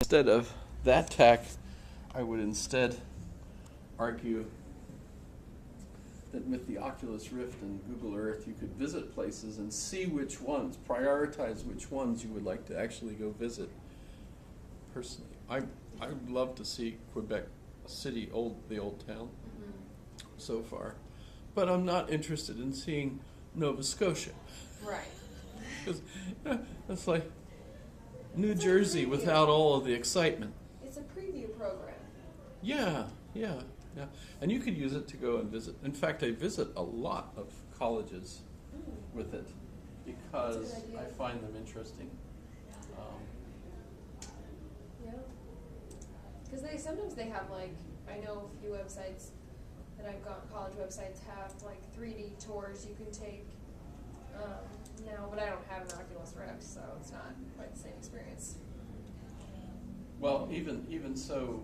instead of that tack, I would instead argue that with the Oculus Rift and Google Earth, you could visit places and see which ones, prioritize which ones you would like to actually go visit personally. I would love to see Quebec City, the old town, so far, but I'm not interested in seeing Nova Scotia. Right. Because it's like New Jersey without all of the excitement. It's a preview program. Yeah. And you could use it to go and visit. In fact, I visit a lot of colleges with it because I find them interesting. Yeah. Because sometimes they have, like, I know a few websites that I've got, college websites have like 3D tours you can take now, but I don't have an Oculus Rift, so it's not quite the same experience. Well, even so.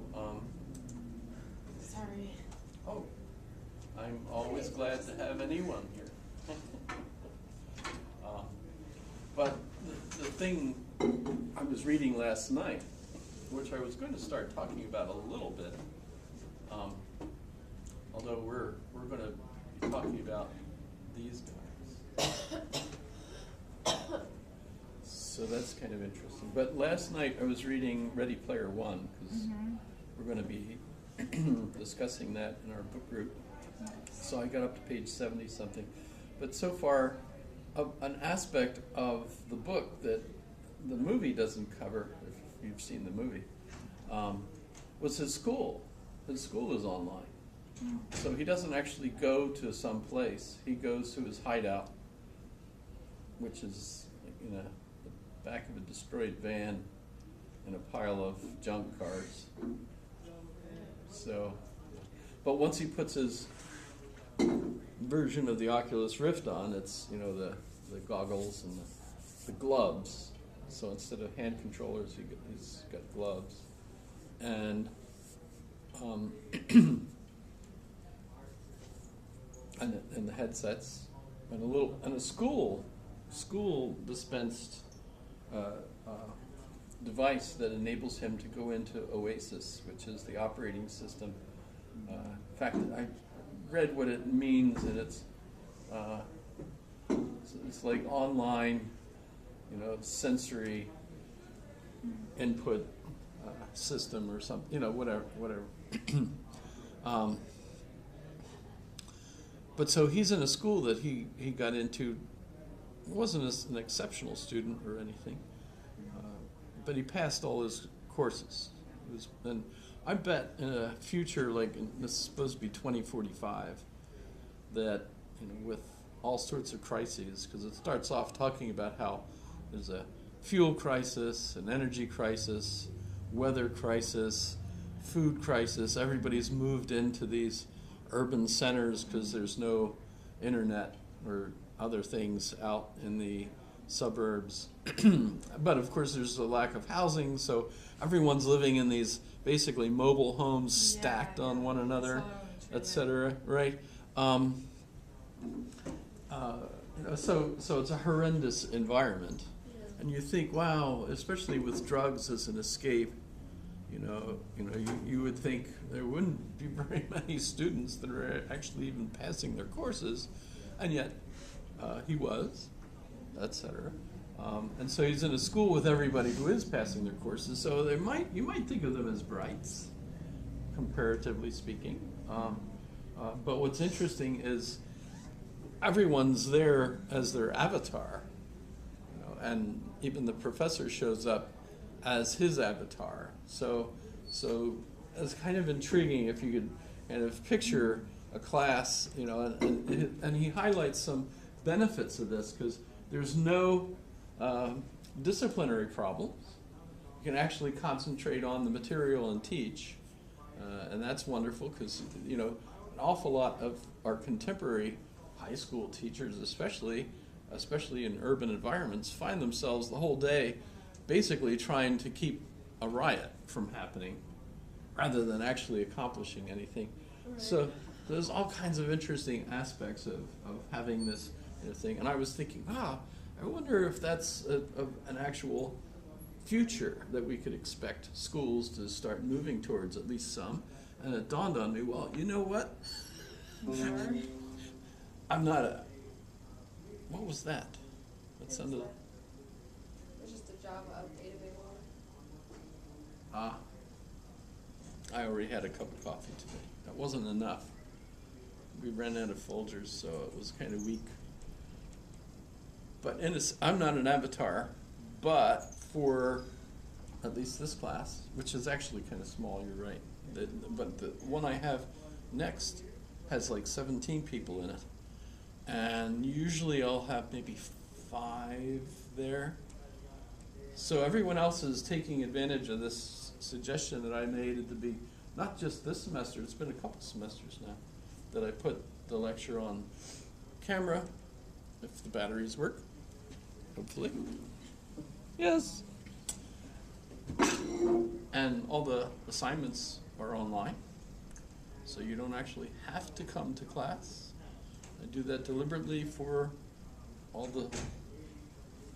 Sorry. Oh, I'm always glad to have anyone here. But the thing I was reading last night, which I was going to start talking about a little bit, although we're going to be talking about these guys. So that's kind of interesting. But last night I was reading Ready Player One, because we're going to be discussing that in our book group. So I got up to page 70-something. But so far, an aspect of the book that the movie doesn't cover, if you've seen the movie, was his school. His school is online. So he doesn't actually go to some place. He goes to his hideout, which is in the back of a destroyed van in a pile of junk cars. So, but once he puts his version of the Oculus Rift on, it's, the goggles and the gloves. So instead of hand controllers, he's got gloves. And and the headsets, and a school dispensed device that enables him to go into Oasis, which is the operating system. In fact, I read what it means, and it's like online, sensory input system or something, whatever. But so he's in a school that he got into. Wasn't an exceptional student or anything, but he passed all his courses. And I bet in a future, this is supposed to be 2045, that with all sorts of crises, because it starts off talking about how there's a fuel crisis, an energy crisis, weather crisis, food crisis. Everybody's moved into these urban centers because there's no internet or other things out in the suburbs. But of course there's a lack of housing, so everyone's living in these basically mobile homes stacked on one another, etc. Right? So it's a horrendous environment. And you think, wow, especially with drugs as an escape, you would think there wouldn't be very many students that are actually even passing their courses, and yet he was, etc. And so he's in a school with everybody who is passing their courses. So you might think of them as brights, comparatively speaking. But what's interesting is everyone's there as their avatar, and even the professor shows up as his avatar. So it's kind of intriguing if you could kind of picture a class, and he highlights some benefits of this, because there's no disciplinary problems. You can actually concentrate on the material and teach, and that's wonderful, because an awful lot of our contemporary high school teachers, especially in urban environments, find themselves the whole day basically trying to keep a riot from happening rather than actually accomplishing anything. Right. So there's all kinds of interesting aspects of having this thing. And I was thinking, I wonder if that's an actual future that we could expect schools to start moving towards, at least some. And it dawned on me, well, you know what? I'm not a, what was that? That sounded, It's just a Java update available. I already had a cup of coffee today. That wasn't enough. We ran out of Folgers, so it was kind of weak. But I'm not an avatar, but for at least this class, which is actually kind of small, you're right. But the one I have next has like 17 people in it. And usually I'll have maybe 5 there. So everyone else is taking advantage of this suggestion that I made at the not just this semester, it's been a couple semesters now, that I put the lecture on camera, if the batteries work, hopefully. Yes. And all the assignments are online, so you don't actually have to come to class. I do that deliberately for all the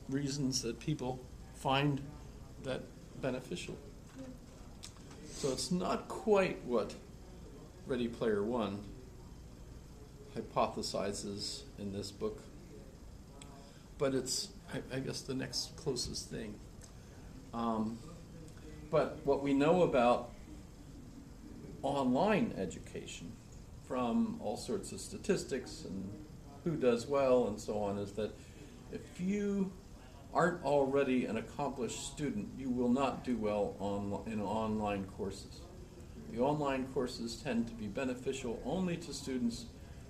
reasons that people find that beneficial. So it's not quite what Ready Player One hypothesizes in this book, but it's, I guess, the next closest thing. But what we know about online education from all sorts of statistics and who does well and so on is that if you aren't already an accomplished student, you will not do well in online courses. The online courses tend to be beneficial only to students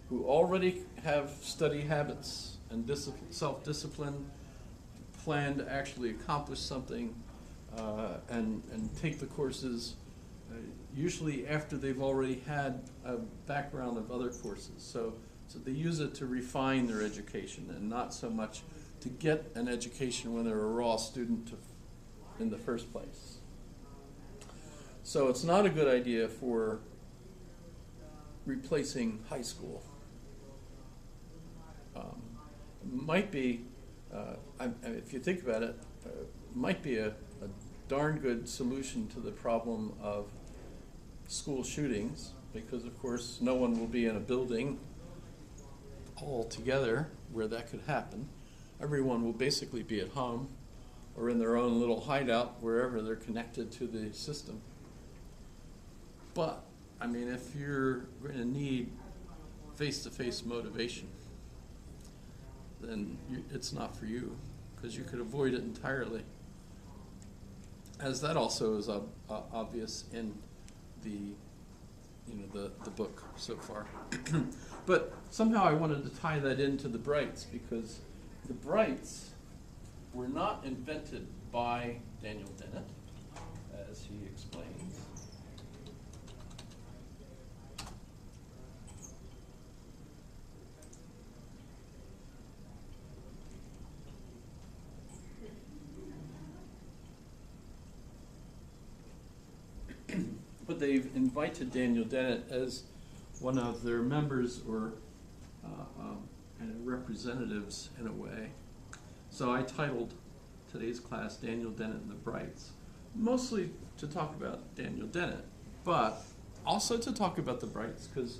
who already have study habits and self-discipline, plan to actually accomplish something, and take the courses usually after they've already had a background of other courses. So they use it to refine their education and not so much to get an education when they're a raw student in the first place. So it's not a good idea for replacing high school. Might be, if you think about it, might be a darn good solution to the problem of school shootings, because of course no one will be in a building all together where that could happen. Everyone will basically be at home or in their own little hideout wherever they're connected to the system. But, I mean, if you're going to need face-to-face motivation, then it's not for you, because you could avoid it entirely. As that also is obvious in the book so far. But somehow I wanted to tie that into the Brights, because the Brights were not invented by Daniel Dennett, as he explains. But they've invited Daniel Dennett as one of their members or kind of representatives in a way. So I titled today's class Daniel Dennett and the Brights, mostly to talk about Daniel Dennett, but also to talk about the Brights, because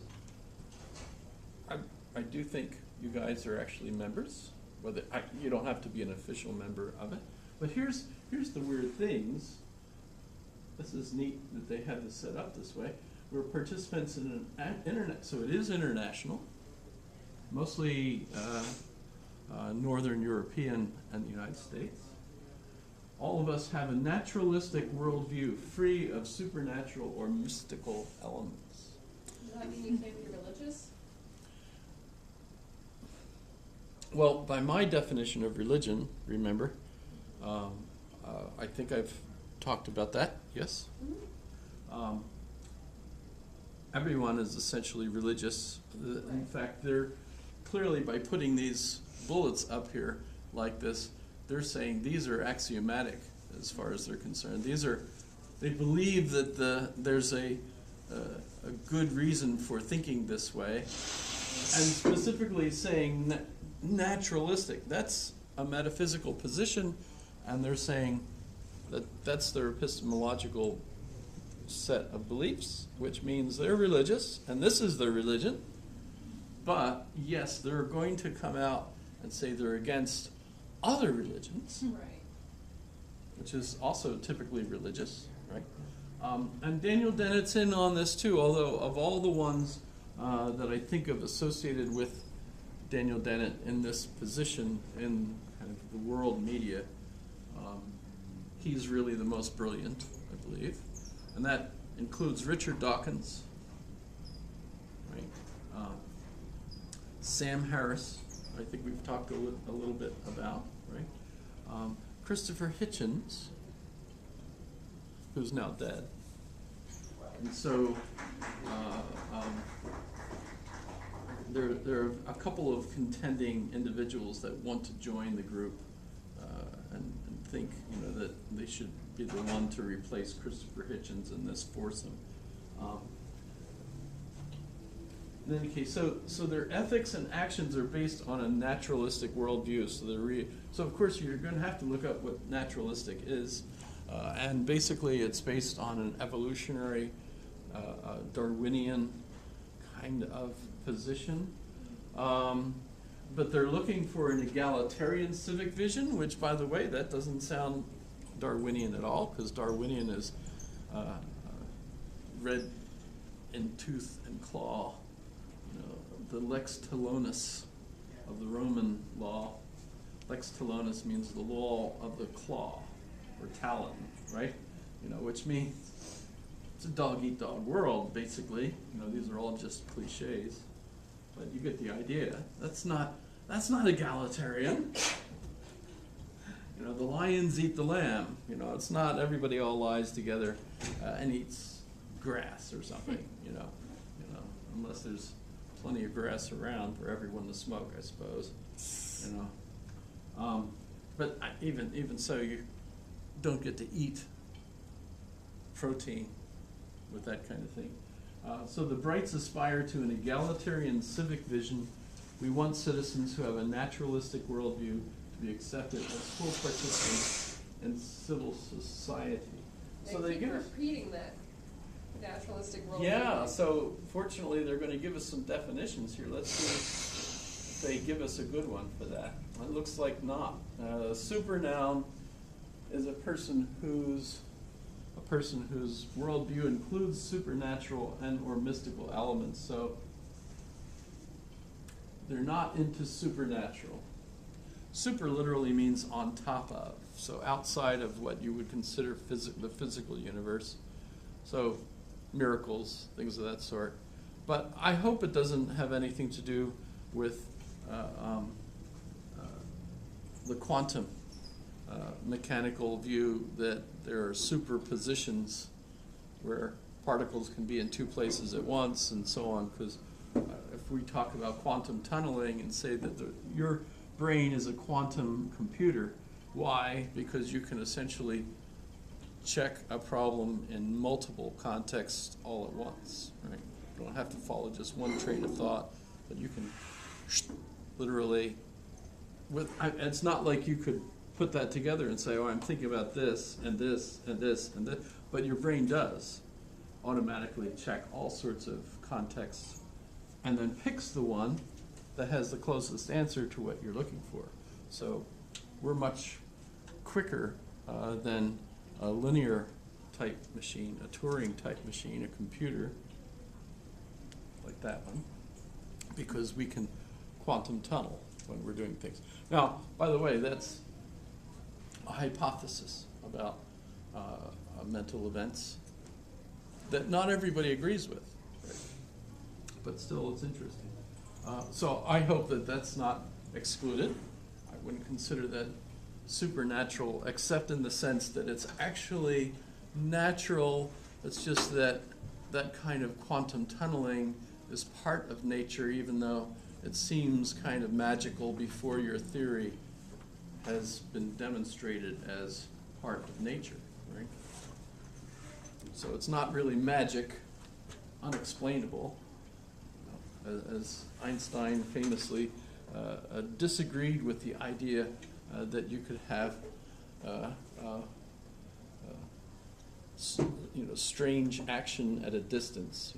I do think you guys are actually members. You don't have to be an official member of it. But here's the weird things. This is neat that they have this set up this way. We're participants in an internet, so it is international, mostly Northern European and the United States. All of us have a naturalistic worldview free of supernatural or mystical elements. Does that mean you can't be religious? Well, by my definition of religion, remember, I think I've talked about that, yes? Mm-hmm. Everyone is essentially religious. In fact, they're clearly, by putting these bullets up here like this, they're saying these are axiomatic as far as they're concerned. They believe that there's a good reason for thinking this way, and specifically saying naturalistic. That's a metaphysical position, and they're saying That's their epistemological set of beliefs, which means they're religious, and this is their religion. But yes, they're going to come out and say they're against other religions, Right. which is also typically religious, right? And Daniel Dennett's in on this too, although of all the ones that I think of associated with Daniel Dennett in this position in kind of the world media, he's really the most brilliant, I believe. And that includes Richard Dawkins, right? Sam Harris, I think we've talked a little bit about, right? Christopher Hitchens, who's now dead. And so there are a couple of contending individuals that want to join the group and think, that they should be the one to replace Christopher Hitchens in this foursome. In any case, so their ethics and actions are based on a naturalistic worldview. So of course you're going to have to look up what naturalistic is, and basically it's based on an evolutionary, Darwinian kind of position. But they're looking for an egalitarian civic vision, which, by the way, that doesn't sound Darwinian at all, because Darwinian is red in tooth and claw. The lex talionis of the Roman law. Lex talionis means the law of the claw, or talon, right? Which means it's a dog-eat-dog world, basically. These are all just cliches, but you get the idea. That's not egalitarian. The lions eat the lamb. It's not everybody all lies together and eats grass or something. Unless there's plenty of grass around for everyone to smoke, I suppose. But even so, you don't get to eat protein with that kind of thing. So the Brights aspire to an egalitarian civic vision. We want citizens who have a naturalistic worldview to be accepted as full participants in civil society. So they keep give us repeating that naturalistic worldview. Yeah, so fortunately they're going to give us some definitions here. Let's see if they give us a good one for that. It looks like not. A supernoun is a person whose worldview includes supernatural and or mystical elements. So they're not into supernatural. Super literally means on top of, so outside of what you would consider the physical universe. So miracles, things of that sort. But I hope it doesn't have anything to do with the quantum mechanical view that there are superpositions where particles can be in two places at once and so on, because if we talk about quantum tunneling and say that your brain is a quantum computer, why? Because you can essentially check a problem in multiple contexts all at once, right? You don't have to follow just one train of thought, but you can literally, it's not like you could put that together and say, oh, I'm thinking about this and this and this and this, but your brain does automatically check all sorts of contexts and then picks the one that has the closest answer to what you're looking for. So we're much quicker than a linear type machine, a Turing type machine, a computer like that one, because we can quantum tunnel when we're doing things. Now, by the way, that's a hypothesis about mental events that not everybody agrees with, right? But still it's interesting. So I hope that that's not excluded. I wouldn't consider that supernatural, except in the sense that it's actually natural. It's just that that kind of quantum tunneling is part of nature, even though it seems kind of magical before your theory has been demonstrated as part of nature, right? So it's not really magic, unexplainable, as Einstein famously disagreed with the idea that you could have strange action at a distance,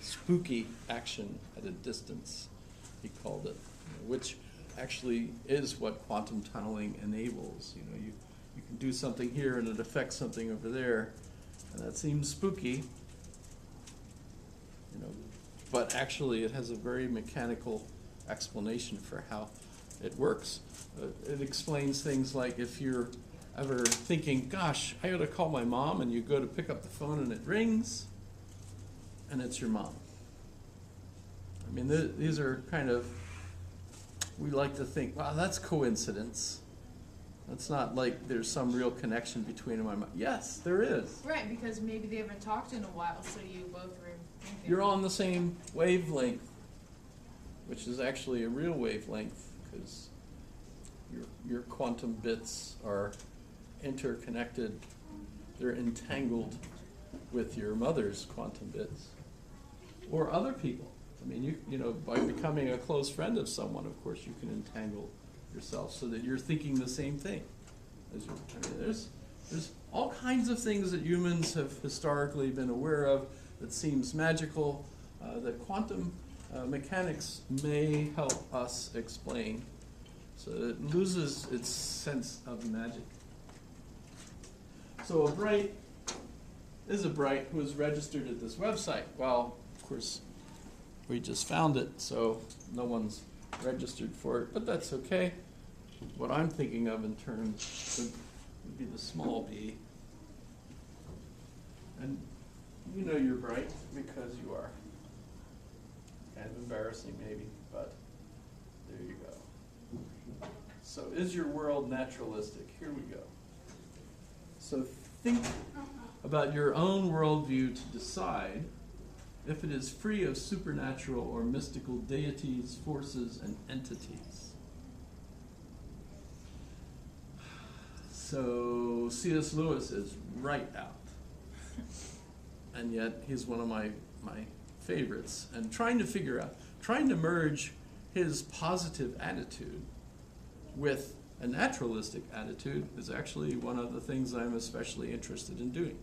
spooky action at a distance, he called it, which actually is what quantum tunneling enables. You can do something here and it affects something over there, and that seems spooky, but actually it has a very mechanical explanation for how it works. It explains things like if you're ever thinking, gosh, I ought to call my mom, and you go to pick up the phone and it rings, and it's your mom. I mean, these are kind of, we like to think, wow, that's coincidence. It's not like there's some real connection between them and my mom. Yes, there is. Right, because maybe they haven't talked in a while, so you both were thinking. You're on the same wavelength, which is actually a real wavelength, because your quantum bits are interconnected. They're entangled with your mother's quantum bits, or other people. I mean, by becoming a close friend of someone, of course, you can entangle yourself so that you're thinking the same thing. There's all kinds of things that humans have historically been aware of that seems magical, that quantum mechanics may help us explain, so it loses its sense of magic. So a Bright is a Bright who is registered at this website. Well, of course, we just found it, so no one's registered for it, but that's okay. What I'm thinking of in terms would be the small b. And you're Bright because you are. Kind of embarrassing maybe, but there you go. So is your world naturalistic? Here we go. So think about your own worldview to decide if it is free of supernatural or mystical deities, forces, and entities. So C.S. Lewis is right out. And yet he's one of my favorites. And trying to merge his positive attitude with a naturalistic attitude is actually one of the things I'm especially interested in doing.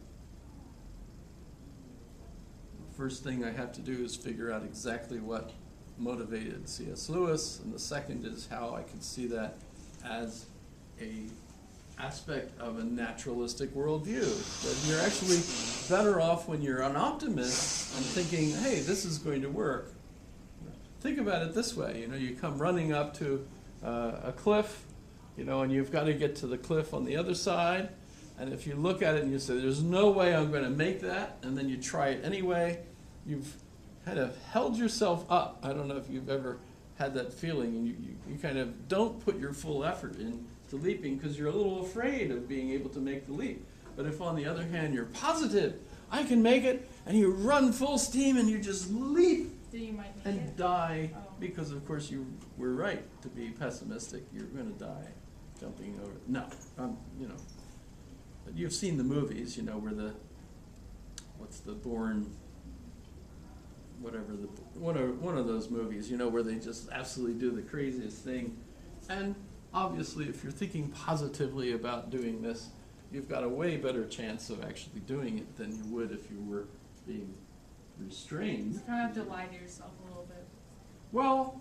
First thing I have to do is figure out exactly what motivated C.S. Lewis, and the second is how I can see that as a aspect of a naturalistic worldview. That you're actually better off when you're an optimist and thinking, hey, this is going to work. Think about it this way, you come running up to a cliff, and you've got to get to the cliff on the other side, and if you look at it and you say, there's no way I'm going to make that, and then you try it anyway, you've kind of held yourself up. I don't know if you've ever had that feeling, and you kind of don't put your full effort into leaping because you're a little afraid of being able to make the leap. But if, on the other hand, you're positive, I can make it, and you run full steam and you just leap Then you might make and it. die, Oh. because, of course, you were right to be pessimistic. You're going to die jumping over. No, But you've seen the movies, where what's the Bourne, whatever, one of those movies, where they just absolutely do the craziest thing. And obviously, if you're thinking positively about doing this, you've got a way better chance of actually doing it than you would if you were being restrained. You kind of have to lie to yourself a little bit. Well,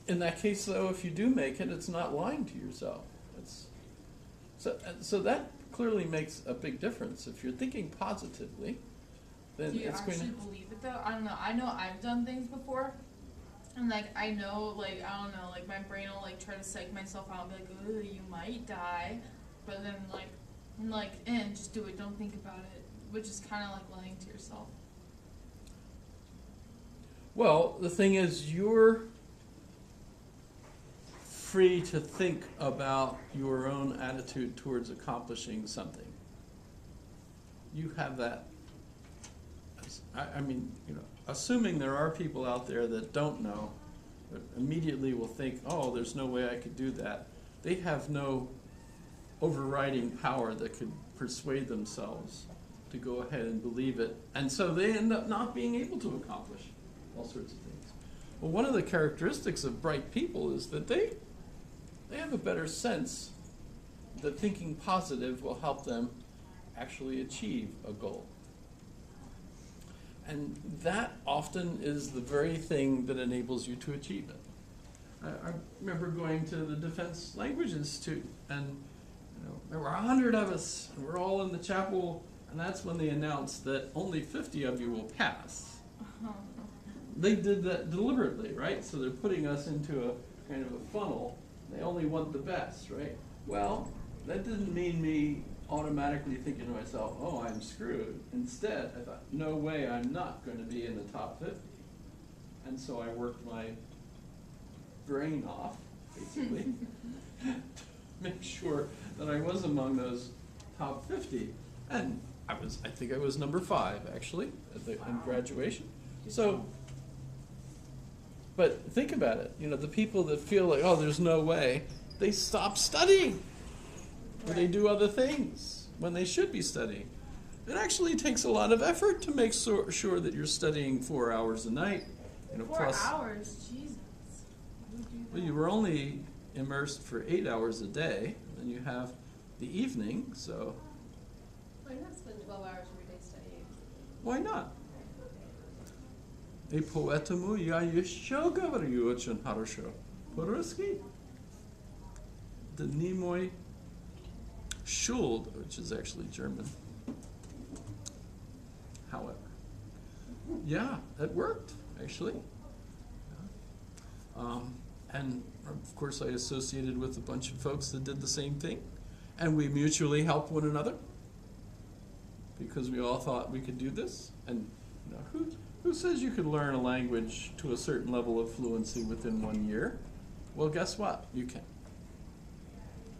in that case, though, if you do make it, it's not lying to yourself. So that clearly makes a big difference. If you're thinking positively, then Do you it's going actually to... believe it though? I don't know. I know I've done things before, and I know my brain will try to psych myself out and be like, ooh, you might die, but then just do it. Don't think about it, which is kind of like lying to yourself. Well, the thing is, you're free to think about your own attitude towards accomplishing something. You have that. Assuming there are people out there that don't know, but immediately will think, oh, there's no way I could do that. They have no overriding power that could persuade themselves to go ahead and believe it. And so they end up not being able to accomplish all sorts of things. Well, one of the characteristics of bright people is that they have a better sense that thinking positive will help them actually achieve a goal. And that often is the very thing that enables you to achieve it. I remember going to the Defense Language Institute, and there were 100 of us, and we're all in the chapel, and that's when they announced that only 50 of you will pass. They did that deliberately, right? So they're putting us into a kind of a funnel. They only want the best, right? Well, that didn't mean me automatically thinking to myself, oh, I'm screwed. Instead, I thought, no way, I'm not going to be in the top 50. And so I worked my brain off, basically, to make sure that I was among those top 50. And I think I was number 5, actually, in graduation. So, but think about it. The people that feel like, oh, there's no way, they stop studying. Or they do other things when they should be studying. It actually takes a lot of effort to make sure that you're studying 4 hours a night. 4 hours? Jesus. Who would do that? Well, you were only immersed for 8 hours a day. Then you have the evening, so Why not spend 12 hours every day studying? why not? И поэтому я еще говорю очень хорошо по-русски. Дни мой Schuld, which is actually German. However, yeah, it worked, actually. And of course, I associated with a bunch of folks that did the same thing. And we mutually helped one another because we all thought we could do this. And who says you could learn a language to a certain level of fluency within 1 year? Well, guess what? You can.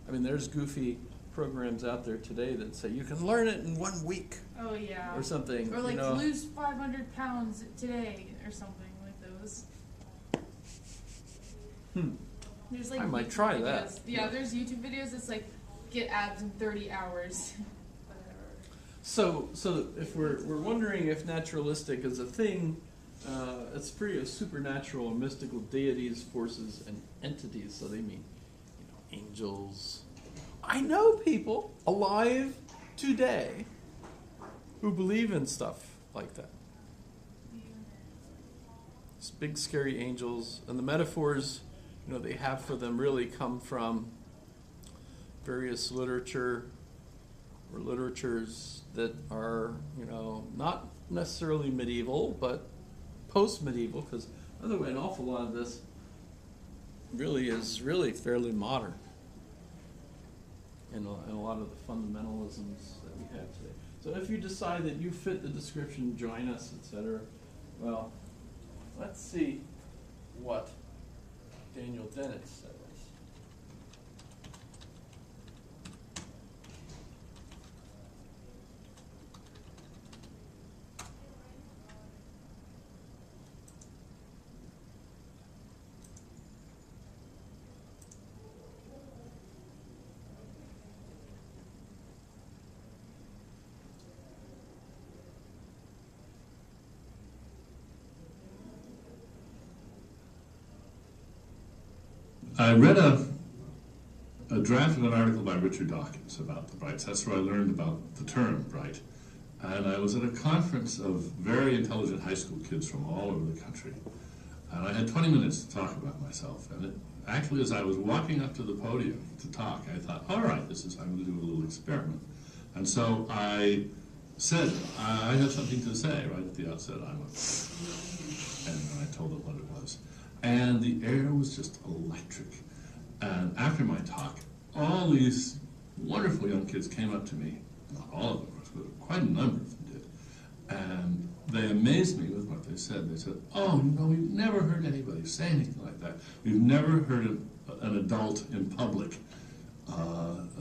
I mean, there's goofy programs out there today that say you can learn it in 1 week. Oh, yeah. Or something. Or like lose 500 pounds today or something like those. There's like I might YouTube try videos. that. Yeah, there's YouTube videos that's like get abs in 30 hours. So if we're wondering if naturalistic is a thing, it's pretty of supernatural and mystical deities, forces, and entities. So they mean, angels. I know people alive today who believe in stuff like that. It's big, scary angels, and the metaphors, they have for them really come from various literature or literatures that are, not necessarily medieval, but post-medieval, because by the way, an awful lot of this is fairly modern in a lot of the fundamentalisms that we have today. So if you decide that you fit the description, join us, etc. Well, let's see what Daniel Dennett says. I read a draft of an article by Richard Dawkins about the Brights. That's where I learned about the term Bright. And I was at a conference of very intelligent high school kids from all over the country. And I had 20 minutes to talk about myself. And actually, as I was walking up to the podium to talk, I thought, all right, I'm going to do a little experiment. And so I said, I have something to say right at the outset. And I told them what it was. And the air was just electric. And after my talk, all these wonderful young kids came up to me. Not all of them, but quite a number of them did. And they amazed me with what they said. They said, oh, we've never heard anybody say anything like that. We've never heard an adult in public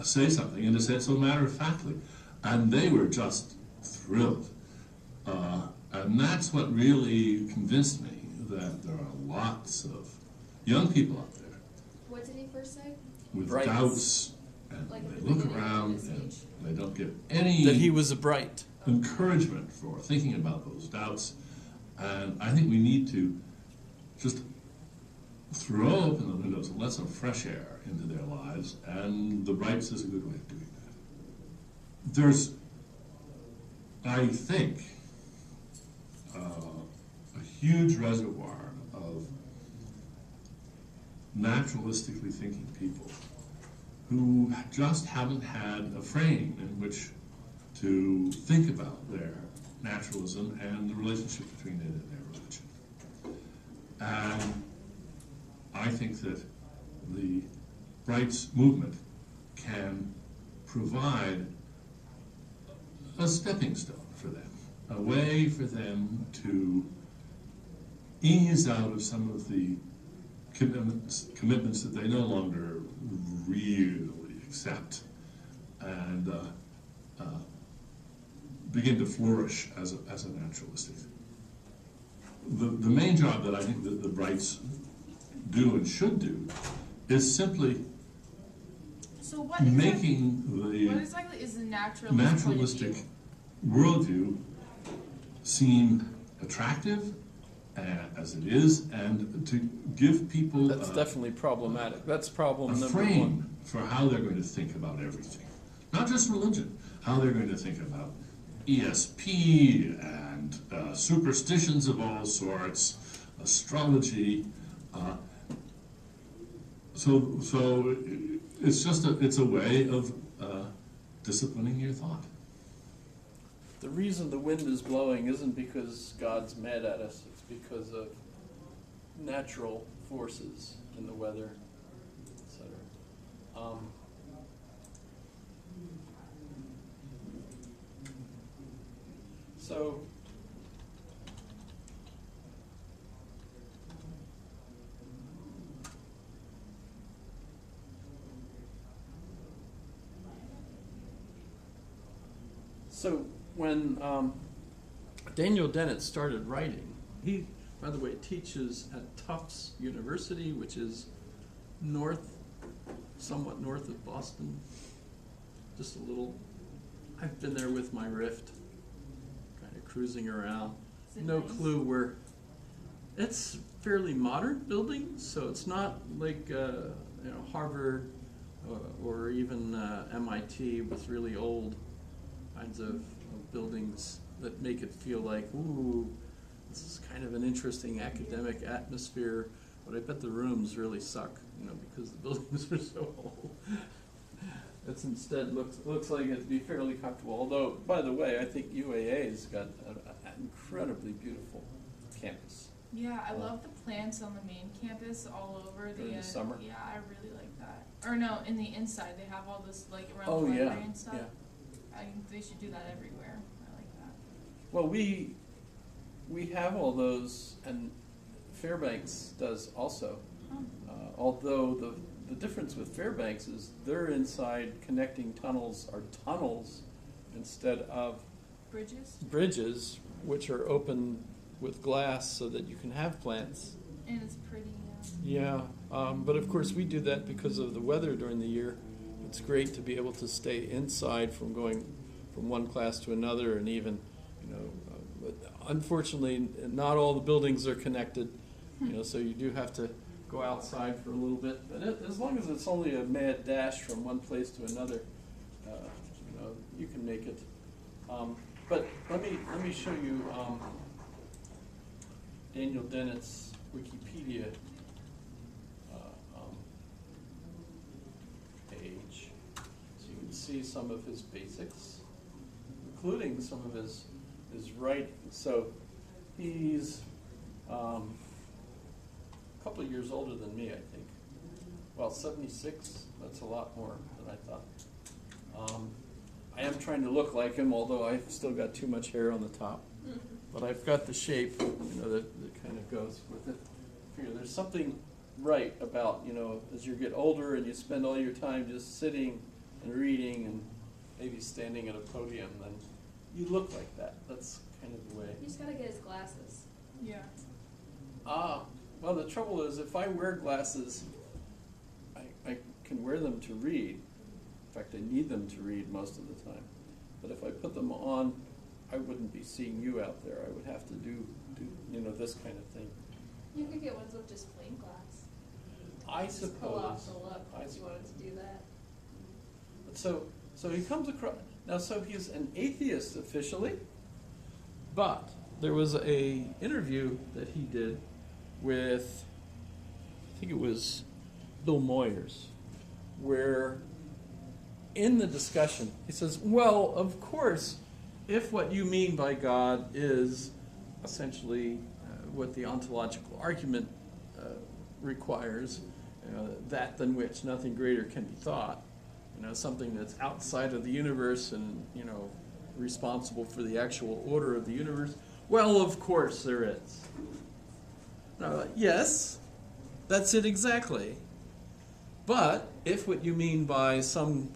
say something, and to say it so matter-of-factly. And they were just thrilled. And that's what really convinced me that there are lots of young people out there What did he first say? with Brights. doubts, and Like at they the look beginning of around his and speech? they don't get any That he was a bright. encouragement for thinking about those doubts. And I think we need to just throw open the windows and let some fresh air into their lives, and the Brights is a good way of doing that. There's I think, a huge reservoir of naturalistically thinking people who just haven't had a frame in which to think about their naturalism and the relationship between it and their religion. And I think that the rights movement can provide a stepping stone for them, a way for them to ease out of some of the commitments that they no longer really accept, and begin to flourish as a naturalistic. The main job that I think that the Brights do and should do is simply So what making what the exactly is the naturalistic point worldview seem attractive as it is, and to give people That's definitely problematic. That's a problem number frame one. for how they're going to think about everything. Not just religion, how they're going to think about ESP and superstitions of all sorts, astrology. So it's just it's a way of disciplining your thought. The reason the wind is blowing isn't because God's mad at us. It's because of natural forces in the weather, etc. So when Daniel Dennett started writing, he, by the way, teaches at Tufts University, which is somewhat north of Boston, just a little. I've been there with my Rift, kind of cruising around. Is it No nice? clue where. It's fairly modern building, so it's not like Harvard or even MIT with really old kinds of buildings that make it feel like, ooh, this is kind of an interesting academic atmosphere. But I bet the rooms really suck, because the buildings are so old. It's instead looks like it'd be fairly comfortable. Although, by the way, I think UAA's got an incredibly beautiful campus. Yeah, I love the plants on the main campus all over During the summer? Yeah, I really like that. Or no, in the inside they have all this like around Oh, the yeah, library and stuff. yeah. I think they should do that everywhere. I like that. Well, we have all those, and Fairbanks does also. Oh. Although the difference with Fairbanks is their inside connecting tunnels are tunnels instead of Bridges? bridges, which are open with glass so that you can have plants. And it's pretty, yeah. Yeah, but of course we do that because of the weather during the year. It's great to be able to stay inside from going from one class to another, and even, but unfortunately, not all the buildings are connected. So you do have to go outside for a little bit. But as long as it's only a mad dash from one place to another, you can make it. But let me show you Daniel Dennett's Wikipedia page, so you can see some of his basics, including some of his writing. So he's a couple of years older than me, I think. Well, 76, that's a lot more than I thought. I am trying to look like him, although I've still got too much hair on the top. But I've got the shape, that kind of goes with it. There's something right about, as you get older and you spend all your time just sitting and reading and maybe standing at a podium, then you look like that. That's kind of the way. You just gotta get his glasses. Yeah. Well, the trouble is, if I wear glasses, I can wear them to read. In fact, I need them to read most of the time. But if I put them on, I wouldn't be seeing you out there. I would have to do this kind of thing. You could get ones with just plain glass. I Just pull off suppose. the look if you wanted to do that. So he comes across now. So he's an atheist officially, But there was a interview that he did with, I think it was Bill Moyers, where in the discussion he says, well, of course, if what you mean by God is essentially what the ontological argument requires, that than which nothing greater can be thought, something that's outside of the universe and, responsible for the actual order of the universe, well, of course there is. Yes, that's it exactly. But if what you mean by some,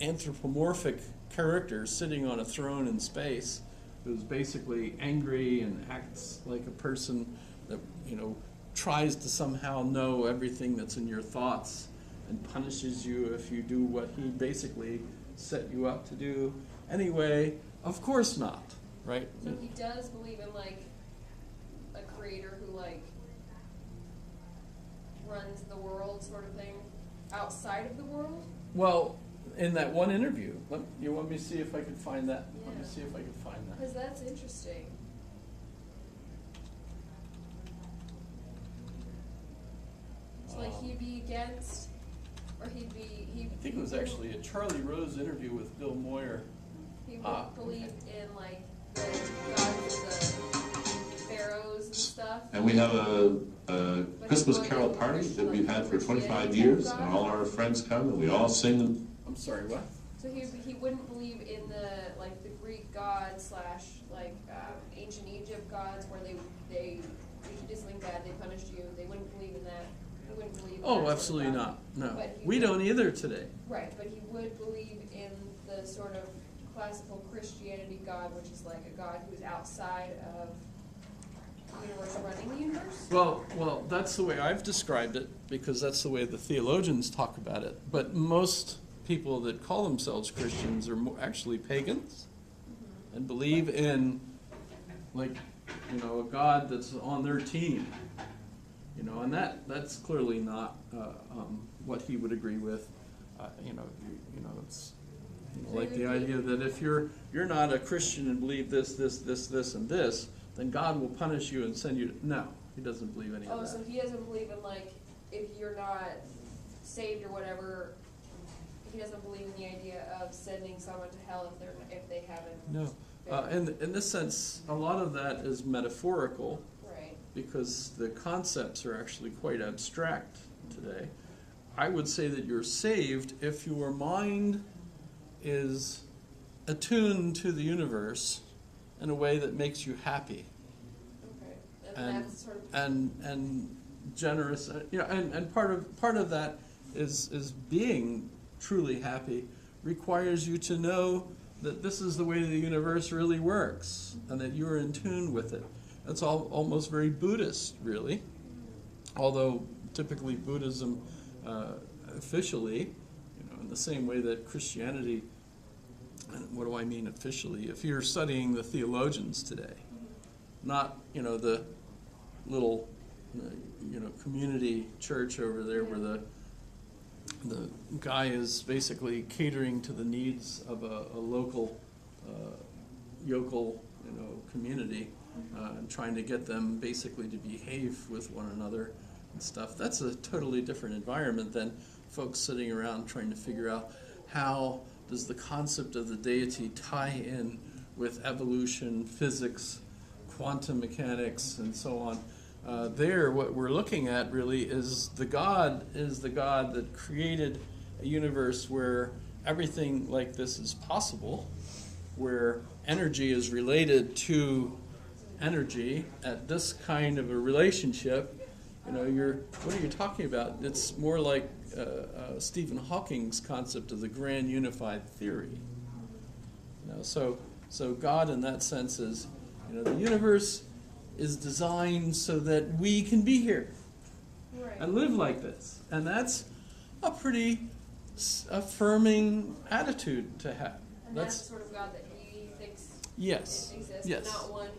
anthropomorphic character sitting on a throne in space who's basically angry and acts like a person that, tries to somehow know everything that's in your thoughts and punishes you if you do what he basically set you up to do anyway, of course not, right? So he does believe in a creator who runs the world, sort of thing, outside of the world. Well, in that one interview, you want me to see if I can find that? Yeah. Let me see if I can find that. Because that's interesting. So he'd be against, or he. I think it was actually a Charlie Rose interview with Bill Moyer. He would believe in the gods of the pharaohs and stuff. And we have a Christmas carol party that we've had for 25 years, and all our friends come and we all sing them. I'm sorry, what? So he wouldn't believe in the Greek gods / ancient Egypt gods where they if you did something bad they punished you. They wouldn't believe in that. He wouldn't believe in that Oh, sort absolutely of not. No, But he we would- don't either today. Right, but he would believe in the sort of classical Christianity God, which is a God who's outside of the universe running the universe. Well, that's the way I've described it because that's the way the theologians talk about it. But most people that call themselves Christians are actually pagans and believe in, a God that's on their team. And that's clearly not what he would agree with. It's like the idea that if you're not a Christian and believe this, and this, then God will punish you and send you to... No, he doesn't believe any of that. So he doesn't believe in if you're not saved or whatever, he doesn't believe in the idea of sending someone to hell if they haven't. No. In this sense, a lot of that is metaphorical. Right. Because the concepts are actually quite abstract today. I would say that you're saved if your mind is attuned to the universe in a way that makes you happy Okay. and that's sort of and generous. And part of that is being truly happy requires you to know that this is the way the universe really works and that you're in tune with it. That's almost very Buddhist, really. Although typically Buddhism, officially, in the same way that Christianity, and what do I mean officially? If you're studying the theologians today, not the little community church over there where the guy is basically catering to the needs of a local yokel community. And trying to get them basically to behave with one another and stuff. That's a totally different environment than folks sitting around trying to figure out how does the concept of the deity tie in with evolution, physics, quantum mechanics, and so on. What we're looking at really is the God that created a universe where everything like this is possible, where energy is related to energy at this kind of a relationship. What are you talking about? It's more like Stephen Hawking's concept of the grand unified theory. So God in that sense is, the universe is designed so that we can be here right. and live like this, and that's a pretty affirming attitude to have. And that's the sort of God that he thinks Yes. exists, Yes. not one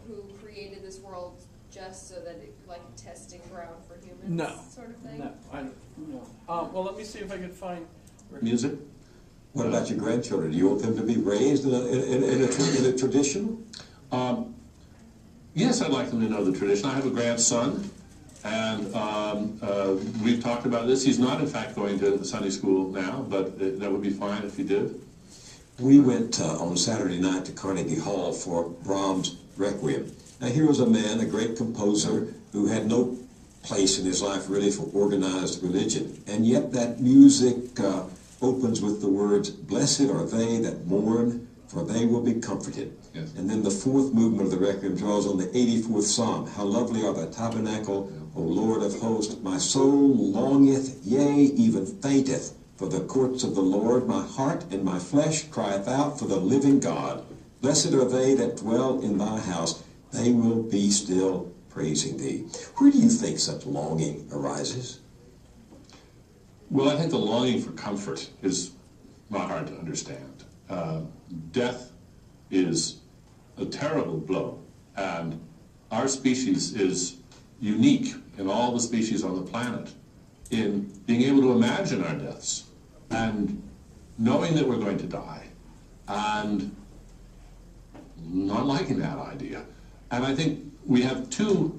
who created this world just so that it a testing ground for humans. No. Sort of thing. No. Well, let me see if I can find Music? What about your grandchildren? Do you want them to be raised in a tradition? Yes, I'd like them to know the tradition. I have a grandson, and we've talked about this. He's not, in fact, going to Sunday school now, but that would be fine if he did. We went on Saturday night to Carnegie Hall for Brahms' Requiem. Now here was a man, a great composer, who had no place in his life really for organized religion, and yet that music opens with the words, "Blessed are they that mourn, for they will be comforted." Yes. And then the fourth movement of the Requiem draws on the 84th Psalm. "How lovely are thy tabernacle, O Lord of hosts. My soul longeth, yea, even fainteth, for the courts of the Lord. My heart and my flesh crieth out for the living God. Blessed are they that dwell in thy house. They will be still praising thee." Where do you think such longing arises? Well, I think the longing for comfort is not hard to understand. Death is a terrible blow, and our species is unique in all the species on the planet in being able to imagine our deaths and knowing that we're going to die and not liking that idea. And I think we have two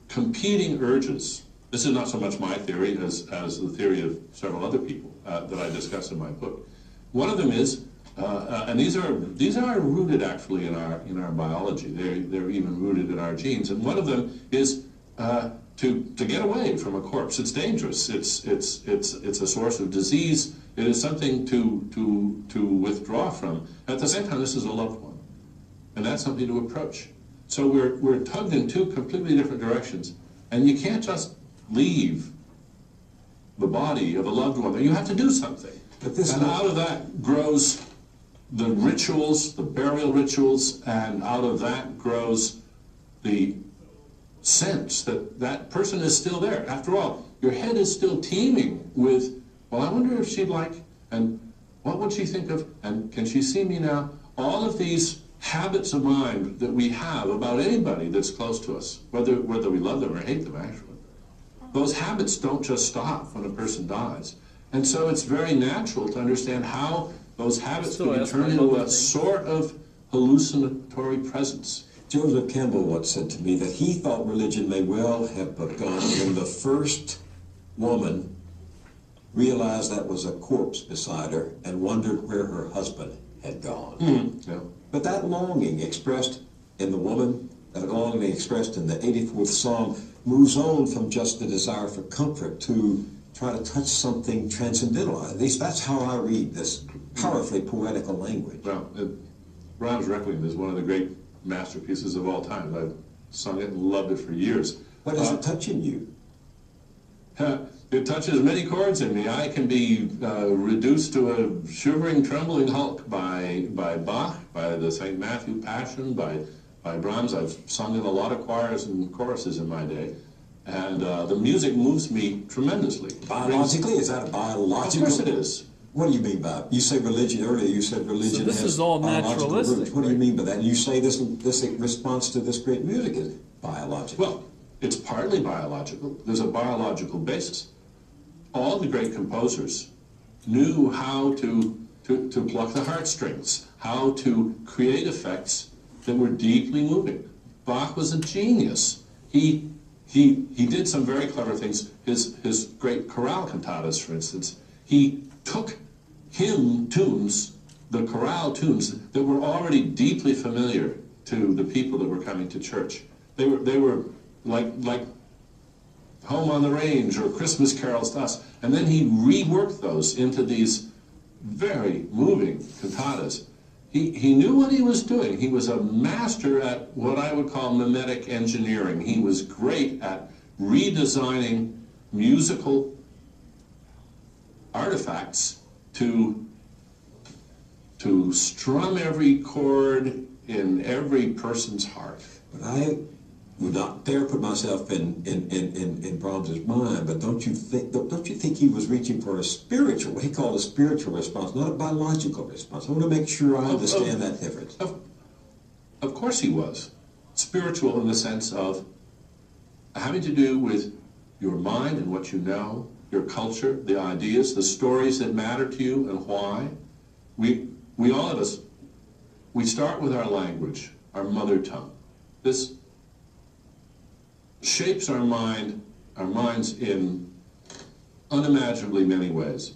competing urges. This is not so much my theory as the theory of several other people that I discuss in my book. One of them is, and these are rooted actually in our biology. They're even rooted in our genes. And one of them is to get away from a corpse. It's dangerous. It's a source of disease. It is something to withdraw from. At the same time, this is a loved one, and that's something to approach. So we're tugged in two completely different directions, and you can't just leave the body of a loved one. You have to do something. And out of that grows the rituals, the burial rituals, and out of that grows the sense that that person is still there. After all, your head is still teeming with, well, I wonder if she'd like, and what would she think of, and can she see me now? All of these habits of mind that we have about anybody that's close to us, whether we love them or hate them, actually. Those habits don't just stop when a person dies. And so it's very natural to understand how those habits can be turned into a sort of hallucinatory presence. Joseph Campbell once said to me that he thought religion may well have begun when the first woman realized that was a corpse beside her and wondered where her husband had gone. Yeah. But that longing expressed in the woman, that longing expressed in the 84th Psalm, moves on from just the desire for comfort to try to touch something transcendental. At least that's how I read this powerfully poetical language. Well, Brahms' Requiem is one of the great masterpieces of all time. I've sung it and loved it for years. What does it touch in you? It touches many chords in me. I can be reduced to a shivering, trembling hulk by Bach, by the St. Matthew Passion, by Brahms. I've sung in a lot of choirs and choruses in my day, and the music moves me tremendously. Biologically? Is that a biological? Of course it is. What do you mean by it? You say religion earlier. You said religion So this has is all biological naturalistic, roots. What do you right? mean by that? And you say this response to this great music is biological. Well, it's partly biological. There's a biological basis. All the great composers knew how to pluck the heartstrings, how to create effects that were deeply moving. Bach was a genius. He did some very clever things. His great chorale cantatas, for instance, he took hymn tunes, the chorale tunes that were already deeply familiar to the people that were coming to church. They were like Home on the Range or Christmas carols to us, and then he reworked those into these very moving cantatas. He knew what he was doing. He was a master at what I would call mimetic engineering. He was great at redesigning musical artifacts to strum every chord in every person's heart. But I would not dare put myself in Brahms's mind. But don't you think he was reaching for a spiritual, what he called a spiritual response, not a biological response? I want to make sure I understand that difference. Of course he was. Spiritual in the sense of having to do with your mind and what you know, your culture, the ideas, the stories that matter to you and why. we all of us, we start with our language, our mother tongue. This shapes our minds in unimaginably many ways.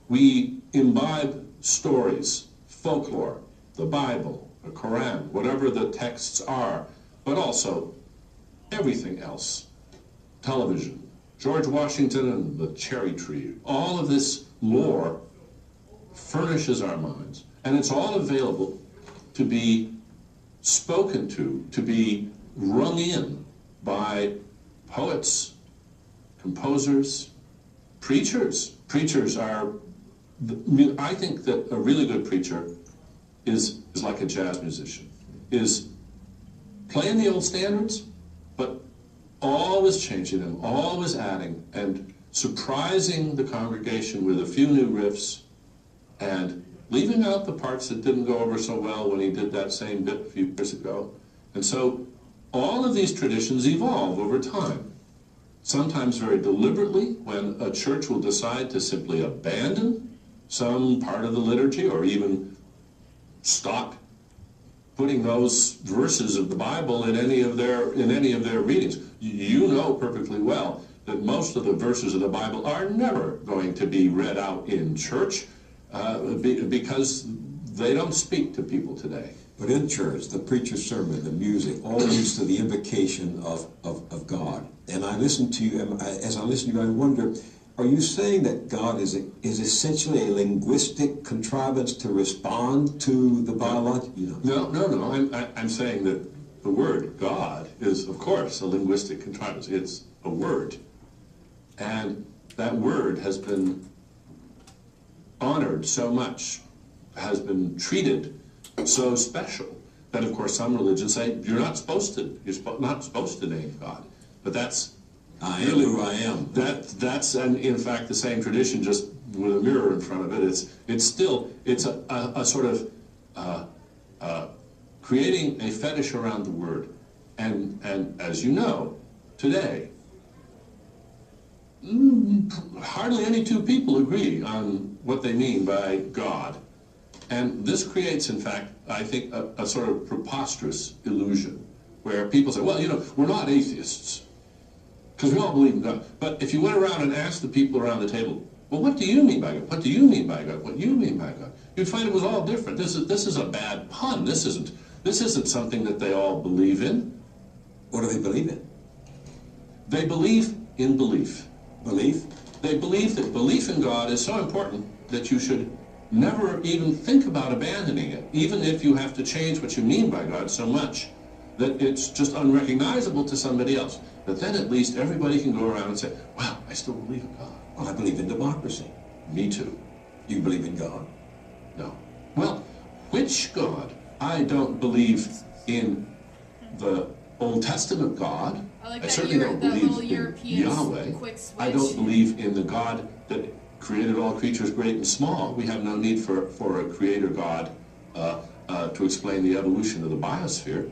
We imbibe stories, folklore, the Bible, the Quran, whatever the texts are, but also everything else. Television, George Washington and the cherry tree, all of this lore furnishes our minds, and it's all available to be spoken to be rung in by poets, composers, preachers. Preachers are, I think that a really good preacher is like a jazz musician, is playing the old standards, but always changing them, always adding, and surprising the congregation with a few new riffs, and leaving out the parts that didn't go over so well when he did that same bit a few years ago. And so all of these traditions evolve over time, sometimes very deliberately, when a church will decide to simply abandon some part of the liturgy or even stop putting those verses of the Bible in any of their readings. You know perfectly well that most of the verses of the Bible are never going to be read out in church because they don't speak to people today. But in church, the preacher's sermon, the music, all leads to the invocation of God. And I listen to you, as I listen to you, I wonder, are you saying that God is essentially a linguistic contrivance to respond to the biological? No. I'm saying that the word God is, of course, a linguistic contrivance. It's a word. And that word has been honored so much, has been treated so special, that of course some religions say you're not supposed to name God. But that's I am who I am. That's in fact the same tradition, just with a mirror in front of it. It's a sort of creating a fetish around the word, and as you know, today hardly any two people agree on what they mean by God. And this creates, in fact, I think, a sort of preposterous illusion where people say, well, we're not atheists because we all believe in God. But if you went around and asked the people around the table, well, what do you mean by God? What do you mean by God? What do you mean by God? You'd find it was all different. This is a bad pun. This isn't something that they all believe in. What do they believe in? They believe in belief. Belief? They believe that belief in God is so important that you should never even think about abandoning it, even if you have to change what you mean by God so much that it's just unrecognizable to somebody else. But then at least everybody can go around and say, well, I still believe in God. Well, I believe in democracy. Me too. You believe in God? No. Well, which God? I don't believe in the Old Testament God. I certainly don't believe in Yahweh. Quick switch. I don't believe in the God that created all creatures great and small. We have no need for a creator God to explain the evolution of the biosphere.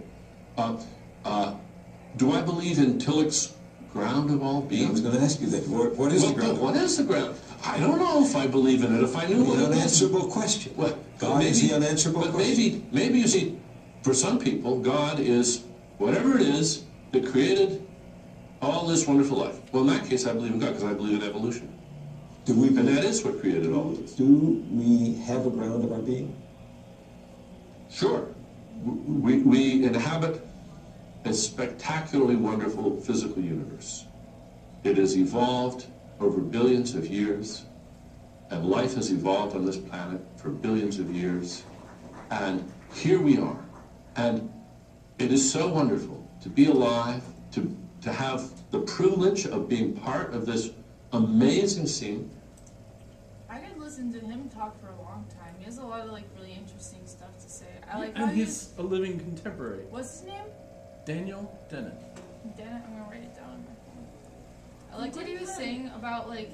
Do I believe in Tillich's ground of all being? I was going to ask you that. What is the ground? What is the ground? I don't know if I believe in it. If I knew what it was. Unanswerable question. Well, God is the unanswerable question. Maybe you see, for some people, God is whatever it is that created all this wonderful life. Well, in that case, I believe in God because I believe in evolution. And that is what created all of this. Do we have a ground of our being? Sure. We inhabit a spectacularly wonderful physical universe. It has evolved over billions of years, and life has evolved on this planet for billions of years, and here we are. And it is so wonderful to be alive, to have the privilege of being part of this amazing scene. I could listen to him talk for a long time. He has a lot of really interesting stuff to say. I like how he's a living contemporary. What's his name? Daniel Dennett. Dennett. I'm gonna write it down on my phone. I like what he was saying about It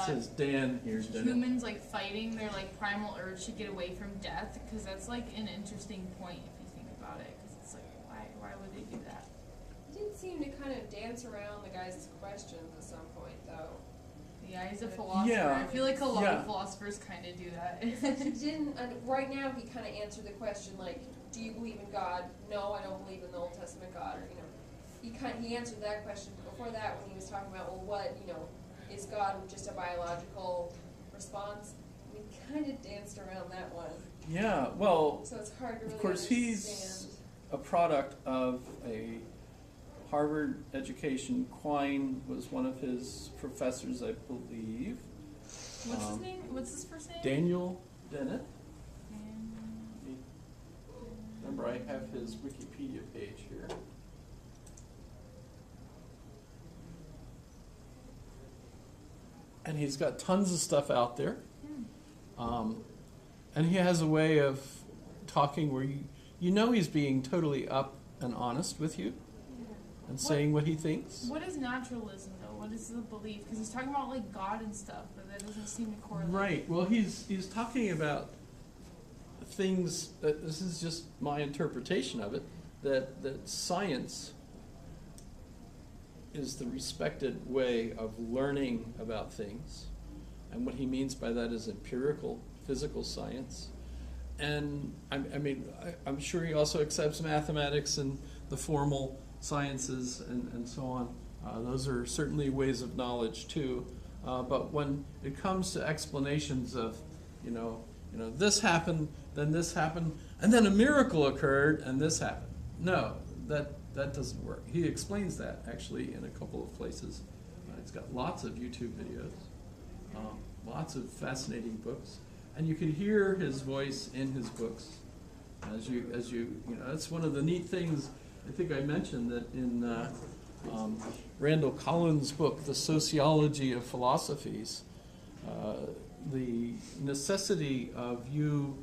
says Dan, here's Dennett. humans fighting their primal urge to get away from death, because that's an interesting point if you think about it. Because it's why would they do that? He did seem to kind of dance around the guy's questions at some point, though. Yeah, he's a philosopher. Yeah. I feel like a lot Yeah. of philosophers kind of do that. He didn't, and right now he kind of answered the question, like, do you believe in God? No, I don't believe in the Old Testament God, or, he answered that question. Before that, when he was talking about, well, what, is God just a biological response? We kind of danced around that one. Yeah, well, So it's hard to really of course, understand. he's a product of a Harvard education. Quine was one of his professors, I believe. What's his name? What's his first name? Daniel Dennett. Remember, I have his Wikipedia page here. And he's got tons of stuff out there. And he has a way of talking where you know he's being totally up and honest with you and saying what he thinks. What is naturalism, though? What is the belief? Because he's talking about, like, God and stuff, but that doesn't seem to correlate. Right. Well, he's talking about things that, this is just my interpretation of it, that science is the respected way of learning about things. And what he means by that is empirical, physical science. And I'm sure he also accepts mathematics and the formal sciences and so on. Those are certainly ways of knowledge too. But when it comes to explanations of, this happened, then this happened, and then a miracle occurred, and this happened. No, that doesn't work. He explains that actually in a couple of places. It's got lots of YouTube videos, lots of fascinating books, and you can hear his voice in his books. That's one of the neat things. I think I mentioned that in Randall Collins' book, The Sociology of Philosophies, the necessity of you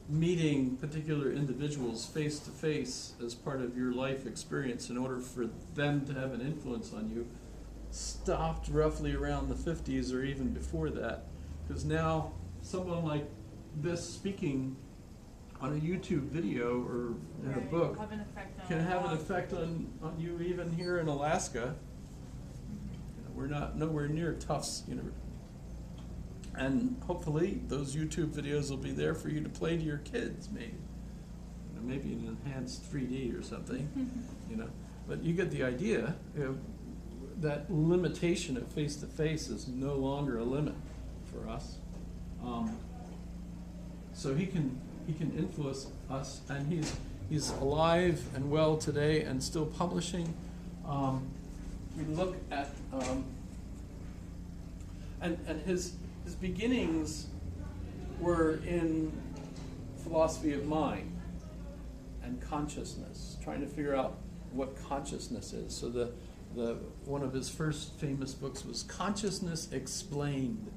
meeting particular individuals face to face as part of your life experience in order for them to have an influence on you stopped roughly around the 50s or even before that. Because now someone like this speaking on a YouTube video or in a book Have an effect on can have an God. effect on you even here in Alaska. We're not nowhere near Tufts University. And hopefully those YouTube videos will be there for you to play to your kids, maybe in enhanced 3D or something, But you get the idea. That limitation of face-to-face is no longer a limit for us. So he can influence us, and he's alive and well today and still publishing. We look at and his beginnings were in philosophy of mind and consciousness, trying to figure out what consciousness is. So the one of his first famous books was Consciousness Explained,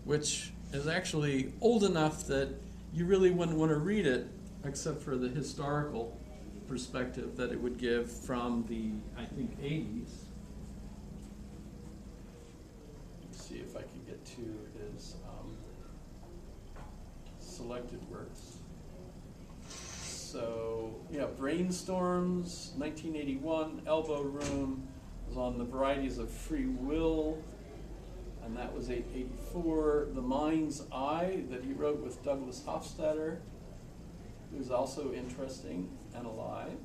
which is actually old enough that you really wouldn't want to read it except for the historical perspective that it would give from the, I think, 80s. Let's see if I can get to his selected works. So, Brainstorms, 1981, Elbow Room was on the varieties of free will, and that was 884. The Mind's Eye that he wrote with Douglas Hofstadter, who's also interesting and alive.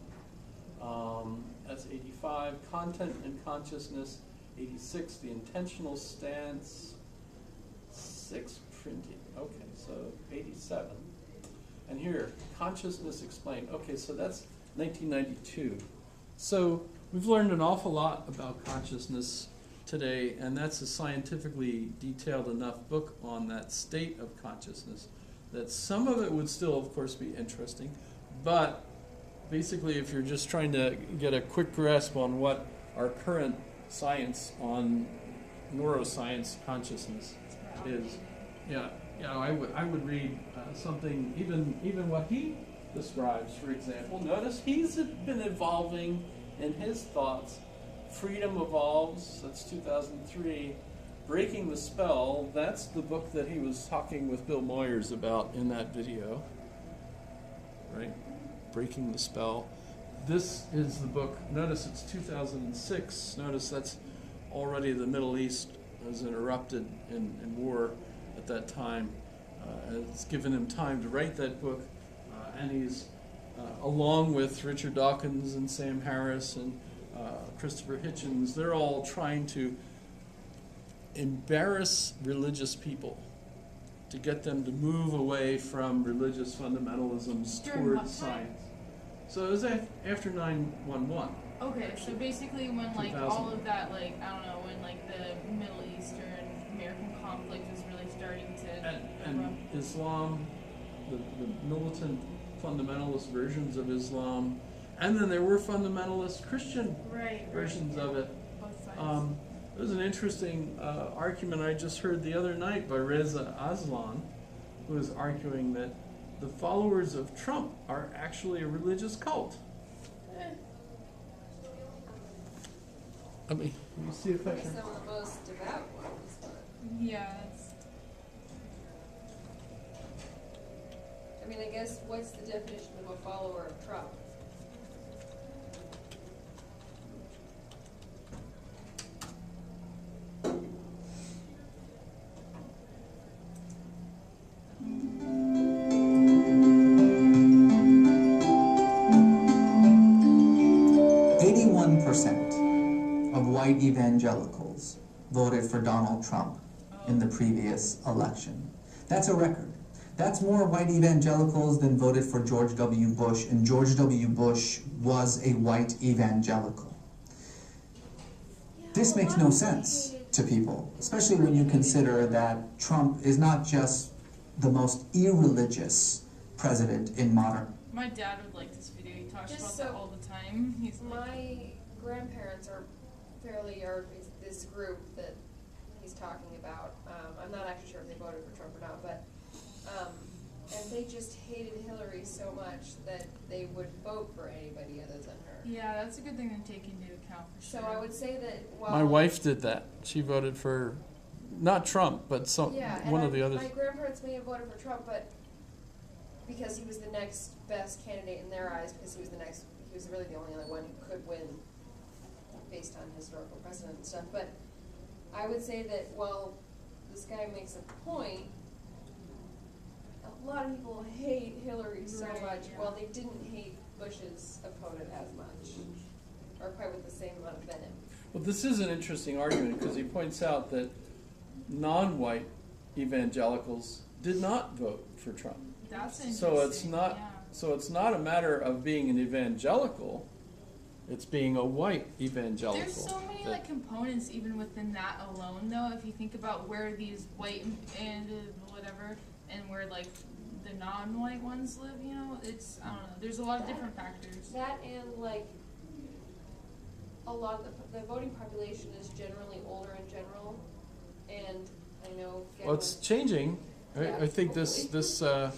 That's 85. Content and Consciousness, 86. The Intentional Stance, 6. Printing. Okay, so 87. And here, Consciousness Explained. Okay, so that's 1992. So we've learned an awful lot about consciousness today, and that's a scientifically detailed enough book on that state of consciousness that some of it would still, of course, be interesting. But basically, if you're just trying to get a quick grasp on what our current science on neuroscience consciousness is, I would read something, even what he describes, for example. Notice he's been evolving in his thoughts. Freedom Evolves, that's 2003. Breaking the Spell, that's the book that he was talking with Bill Moyers about in that video. Right? Breaking the Spell. This is the book, notice it's 2006. Notice that's already the Middle East was interrupted in war at that time. It's given him time to write that book, and he's, along with Richard Dawkins and Sam Harris and Christopher Hitchens, they're all trying to embarrass religious people to get them to move away from religious fundamentalisms During toward what time? science. So it was after 9/11. Okay, so basically when like 2000. all of that, like, I don't know, when like the Middle Eastern American conflict was really starting to And erupt. Islam, the militant fundamentalist versions of Islam, and then there were fundamentalist Christian Right, versions right. of it. Both sides. There was an interesting argument I just heard the other night by Reza Aslan, who was arguing that the followers of Trump are actually a religious cult. I mean, let me see if I Maybe can. some of the most devout ones, but Yeah, it's, I mean, I guess what's the definition of a follower of Trump? Of white evangelicals voted for Donald Trump in the previous election. That's a record. That's more white evangelicals than voted for George W. Bush, and George W. Bush was a white evangelical. This makes no sense to people, especially when you consider that Trump is not just the most irreligious president in modern. my dad would like this video. He talks Just about so- that all the time. He's like, My grandparents are this group that he's talking about. I'm not actually sure if they voted for Trump or not, but and they just hated Hillary so much that they would vote for anybody other than her. yeah, that's a good thing to take into account for So sure. I would say that while My wife did that. She voted for, not Trump, but one of the others. My grandparents may have voted for Trump, but because he was the next best candidate in their eyes, because he was really the only other one who could win based on historical precedent and stuff. But I would say that while this guy makes a point, a lot of people hate Hillary so Right, much, yeah. while they didn't hate Bush's opponent as much, or quite with the same amount of venom. Well, this is an interesting argument because he points out that non-white evangelicals did not vote for Trump. That's interesting. So it's not. Yeah. So it's not a matter of being an evangelical; it's being a white evangelical. There's so many that- like components even within that alone, though. If you think about where these white and whatever, and where like the non-white ones live, you know, it's, I don't know. There's a lot of different factors. That and like a lot of the voting population is generally older in general, and I know. Well, it's changing. Yeah, I think hopefully.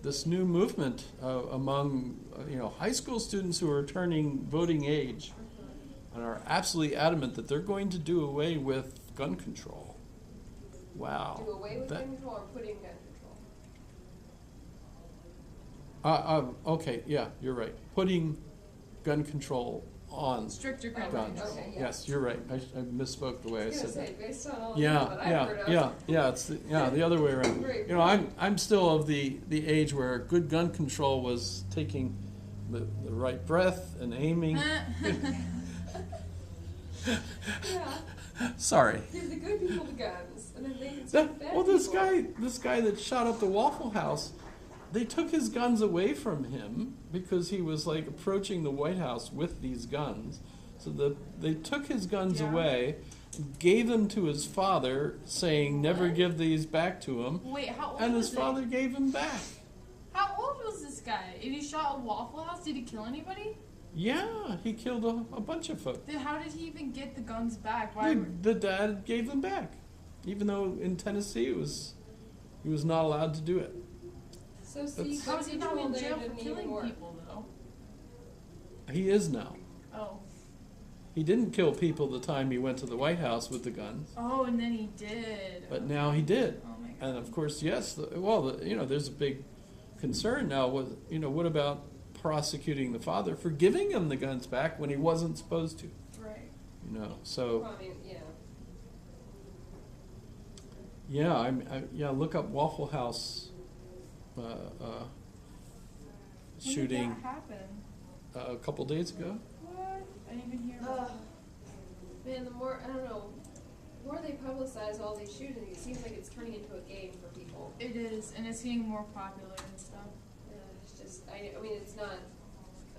this new movement among high school students who are turning voting age and are absolutely adamant that they're going to do away with gun control. Wow. Do away with That- gun control or putting gun control? Okay, yeah, you're right. Putting gun control on Stricter gun guns. control. Okay, yeah. Yes, you're right. I misspoke the way I I was said gonna that. say, based on all the Yeah, people that I've yeah, heard of. yeah. It's the other way around. Great. I'm still of the age where good gun control was taking the right breath and aiming. Yeah, Sorry. give the good people the guns, and then they can take the bad This guy that shot up the Waffle House, they took his guns away from him because he was like approaching the White House with these guns. So they took his guns Yeah. away, gave them to his father, saying never What? give these back to him, Wait, how old and was his he? father gave them back. How old was this guy? If he shot a Waffle House, did he kill anybody? Yeah, he killed a bunch of folks. Then how did he even get the guns back? Why? The dad gave them back, even though in Tennessee he was not allowed to do it. So see, How is he not control in there jail for didn't even killing work. people though? He is now. Oh. He didn't kill people the time he went to the White House with the guns, Oh, and then he did. but now he did. Oh my god. And of course, yes. There's a big concern now. What about prosecuting the father for giving him the guns back when he wasn't supposed to? Right. So Well, I mean, yeah. Yeah, yeah. Look up Waffle House When shooting did that happen? a couple days ago. What? I didn't even hear about Ugh. Man, the more, I don't know, the more they publicize all these shootings, it seems like it's turning into a game for people. it. It is, and it's getting more popular and stuff. It's just, I mean, it's not,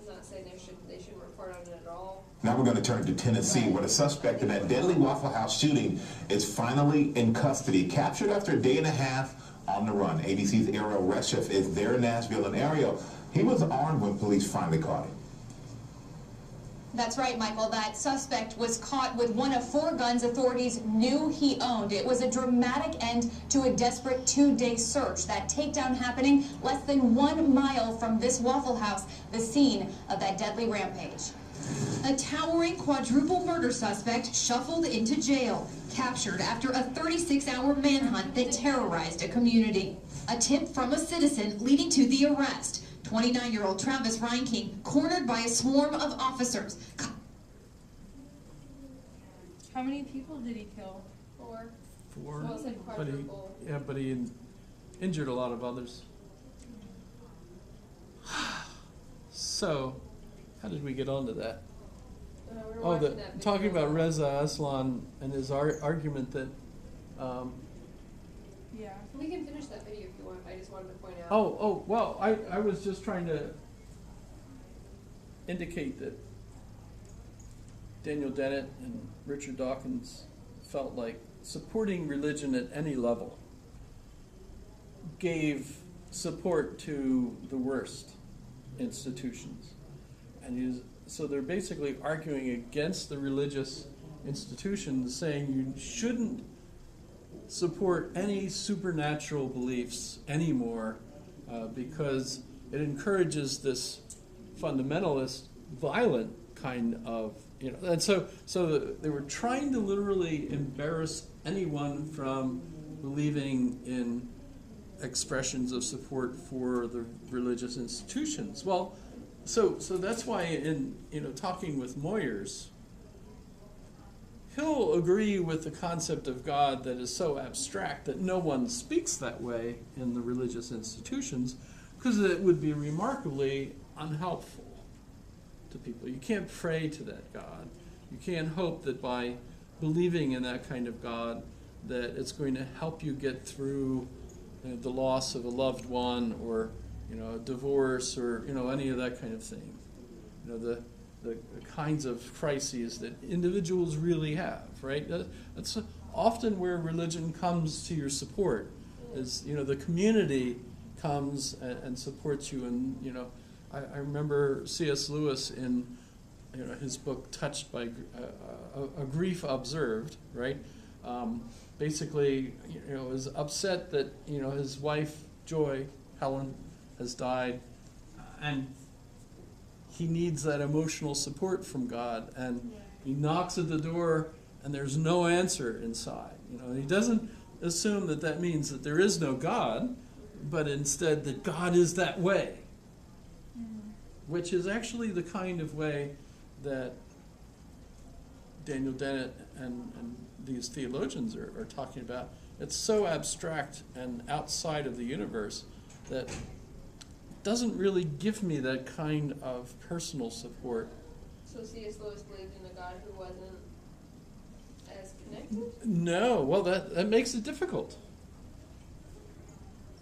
I'm not saying they shouldn't report on it at all. Now we're going to turn to Tennessee, where the suspect in that deadly Waffle House shooting is finally in custody, captured after a day and a half on the run. ABC's Ariel Reshef is there in Nashville, and Ariel, he was armed when police finally caught him. That's right, Michael. That suspect was caught with one of 4 guns authorities knew he owned. It was a dramatic end to a desperate 2-day search. That takedown happening less than 1 mile from this Waffle House, the scene of that deadly rampage. A towering quadruple murder suspect shuffled into jail, captured after a 36-hour manhunt that terrorized a community. A tip from a citizen leading to the arrest. 29-year-old Travis Reinking cornered by a swarm of officers. How many people did he kill? 4. Four. Well, it's like But he, quadruple. yeah, but he injured a lot of others. So, how did we get onto that? We were Oh, watching that talking video. about Reza Aslan and his argument that. Yeah. We can finish that video if you want. I just wanted to point out. Oh, well, I was just trying to indicate that Daniel Dennett and Richard Dawkins felt like supporting religion at any level gave support to the worst institutions. So they're basically arguing against the religious institutions, saying you shouldn't support any supernatural beliefs anymore because it encourages this fundamentalist, violent kind of, and so they were trying to literally embarrass anyone from believing in expressions of support for the religious institutions. Well, so that's why in talking with Moyers, he'll agree with the concept of God that is so abstract that no one speaks that way in the religious institutions, because it would be remarkably unhelpful to people. You can't pray to that God. You can't hope that by believing in that kind of God that it's going to help you get through the loss of a loved one, or a divorce, or any of that kind of thing. The kinds of crises that individuals really have, right? That's often where religion comes to your support, is, the community comes and supports you. And, I remember C.S. Lewis in, his book Touched by a Grief Observed, right? Basically, is upset that, his wife, Joy, Helen, has died, and he needs that emotional support from God, and he knocks at the door, and there's no answer inside. He doesn't assume that means that there is no God, but instead that God is that way, which is actually the kind of way that Daniel Dennett and these theologians are talking about. It's so abstract and outside of the universe that doesn't really give me that kind of personal support. So C.S. Lewis believed in a God who wasn't as connected? No, well, that makes it difficult.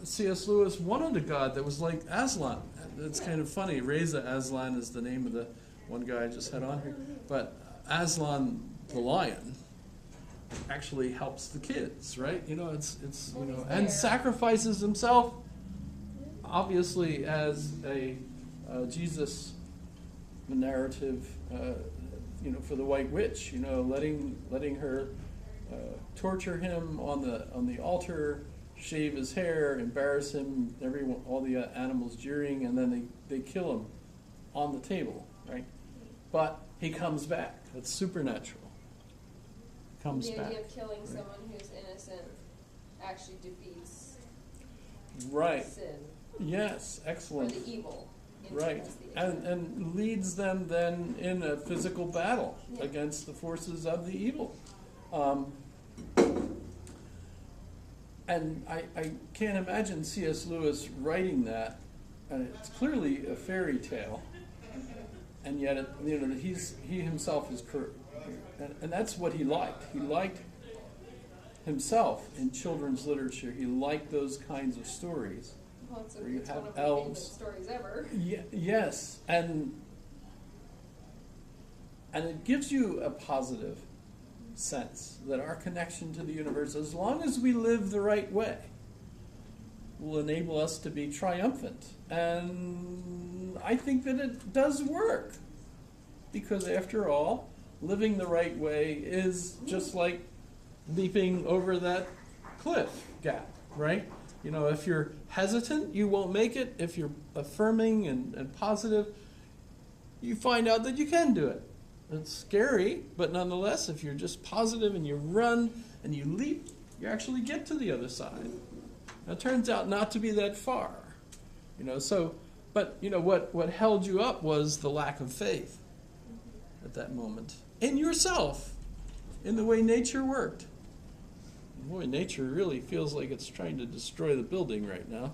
C.S. Lewis wanted a God that was like Aslan. It's kind of funny. Reza Aslan is the name of the one guy I just had on here. But Aslan the lion actually helps the kids, right? It's and sacrifices himself, obviously, as a Jesus narrative, for the White Witch, letting her torture him on the altar, shave his hair, embarrass him, all the animals jeering, and then they kill him on the table, right? But he comes back. That's supernatural. Comes The back. idea of killing someone who's innocent actually defeats Right. sin, Yes. or Excellent. the evil. Right, That's the issue. and leads them then in a physical battle Yeah. against the forces of the evil. And I can't imagine C.S. Lewis writing that, and it's clearly a fairy tale, and yet he himself is and that's what he liked. He liked himself in children's literature. He liked those kinds of stories. Well, it's Where you one have of my elves. favorite stories ever. Yes, and it gives you a positive sense that our connection to the universe, as long as we live the right way, will enable us to be triumphant. And I think that it does work, because after all, living the right way is just like leaping over that cliff gap, right? You know, if you're hesitant, you won't make it. If you're affirming and positive, you find out that you can do it. It's scary, but nonetheless, if you're just positive and you run and you leap, you actually get to the other side. Now, it turns out not to be that far, you know. So, but you know what held you up was the lack of faith at that moment in yourself, in the way nature worked. Boy, nature really feels like it's trying to destroy the building right now.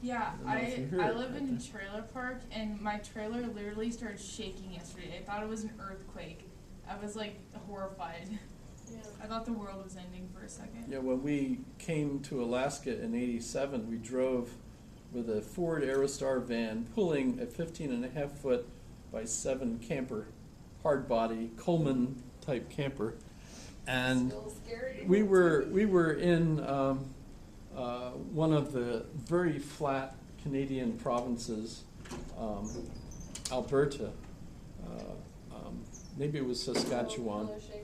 Yeah, I don't know if you hear I it live right in a there. trailer park, and my trailer literally started shaking yesterday. I thought it was an earthquake. I was like horrified. Yeah. I thought the world was ending for a second. Yeah, when we came to Alaska in '87, we drove with a Ford Aerostar van pulling a 15.5 foot by 7 camper, hard body, Coleman type camper. And Still scary. we were in one of the very flat Canadian provinces, Alberta. Maybe it was Saskatchewan. Pillar shaking.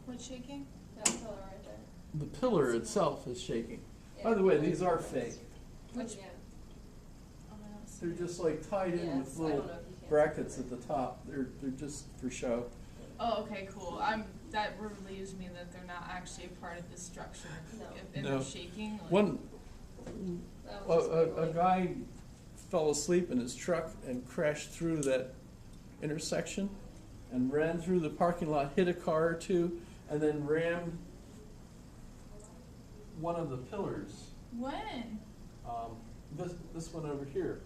What's shaking? That pillar right there. The pillar itself is shaking. By Yeah. the way, these are fake. Which- Yeah. Oh, I don't see They're it. just like tied in Yes, with I little don't know if you can. brackets at the top. They're just for show. Oh, okay, cool. That relieves me that they're not actually a part of the structure. No. If No. they're shaking, like, One That was just a guy fell asleep in his truck and crashed through that intersection and ran through the parking lot, hit a car or two, and then rammed one of the pillars. when? This one over here.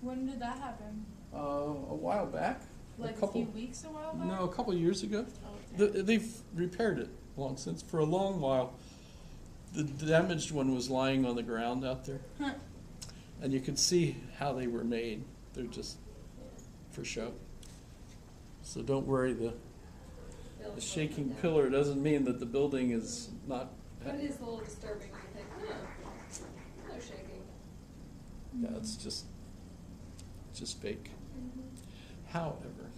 When did that happen? A while back. Like a couple, few weeks, a while back? No, a couple years ago. Oh, damn. They've repaired it long since. For a long while, the damaged one was lying on the ground out there. Huh. And you could see how they were made. They're just for show. So don't worry, the shaking pillar doesn't mean that the building is not. It is a little disturbing when you think, no shaking. Yeah, it's just fake. However,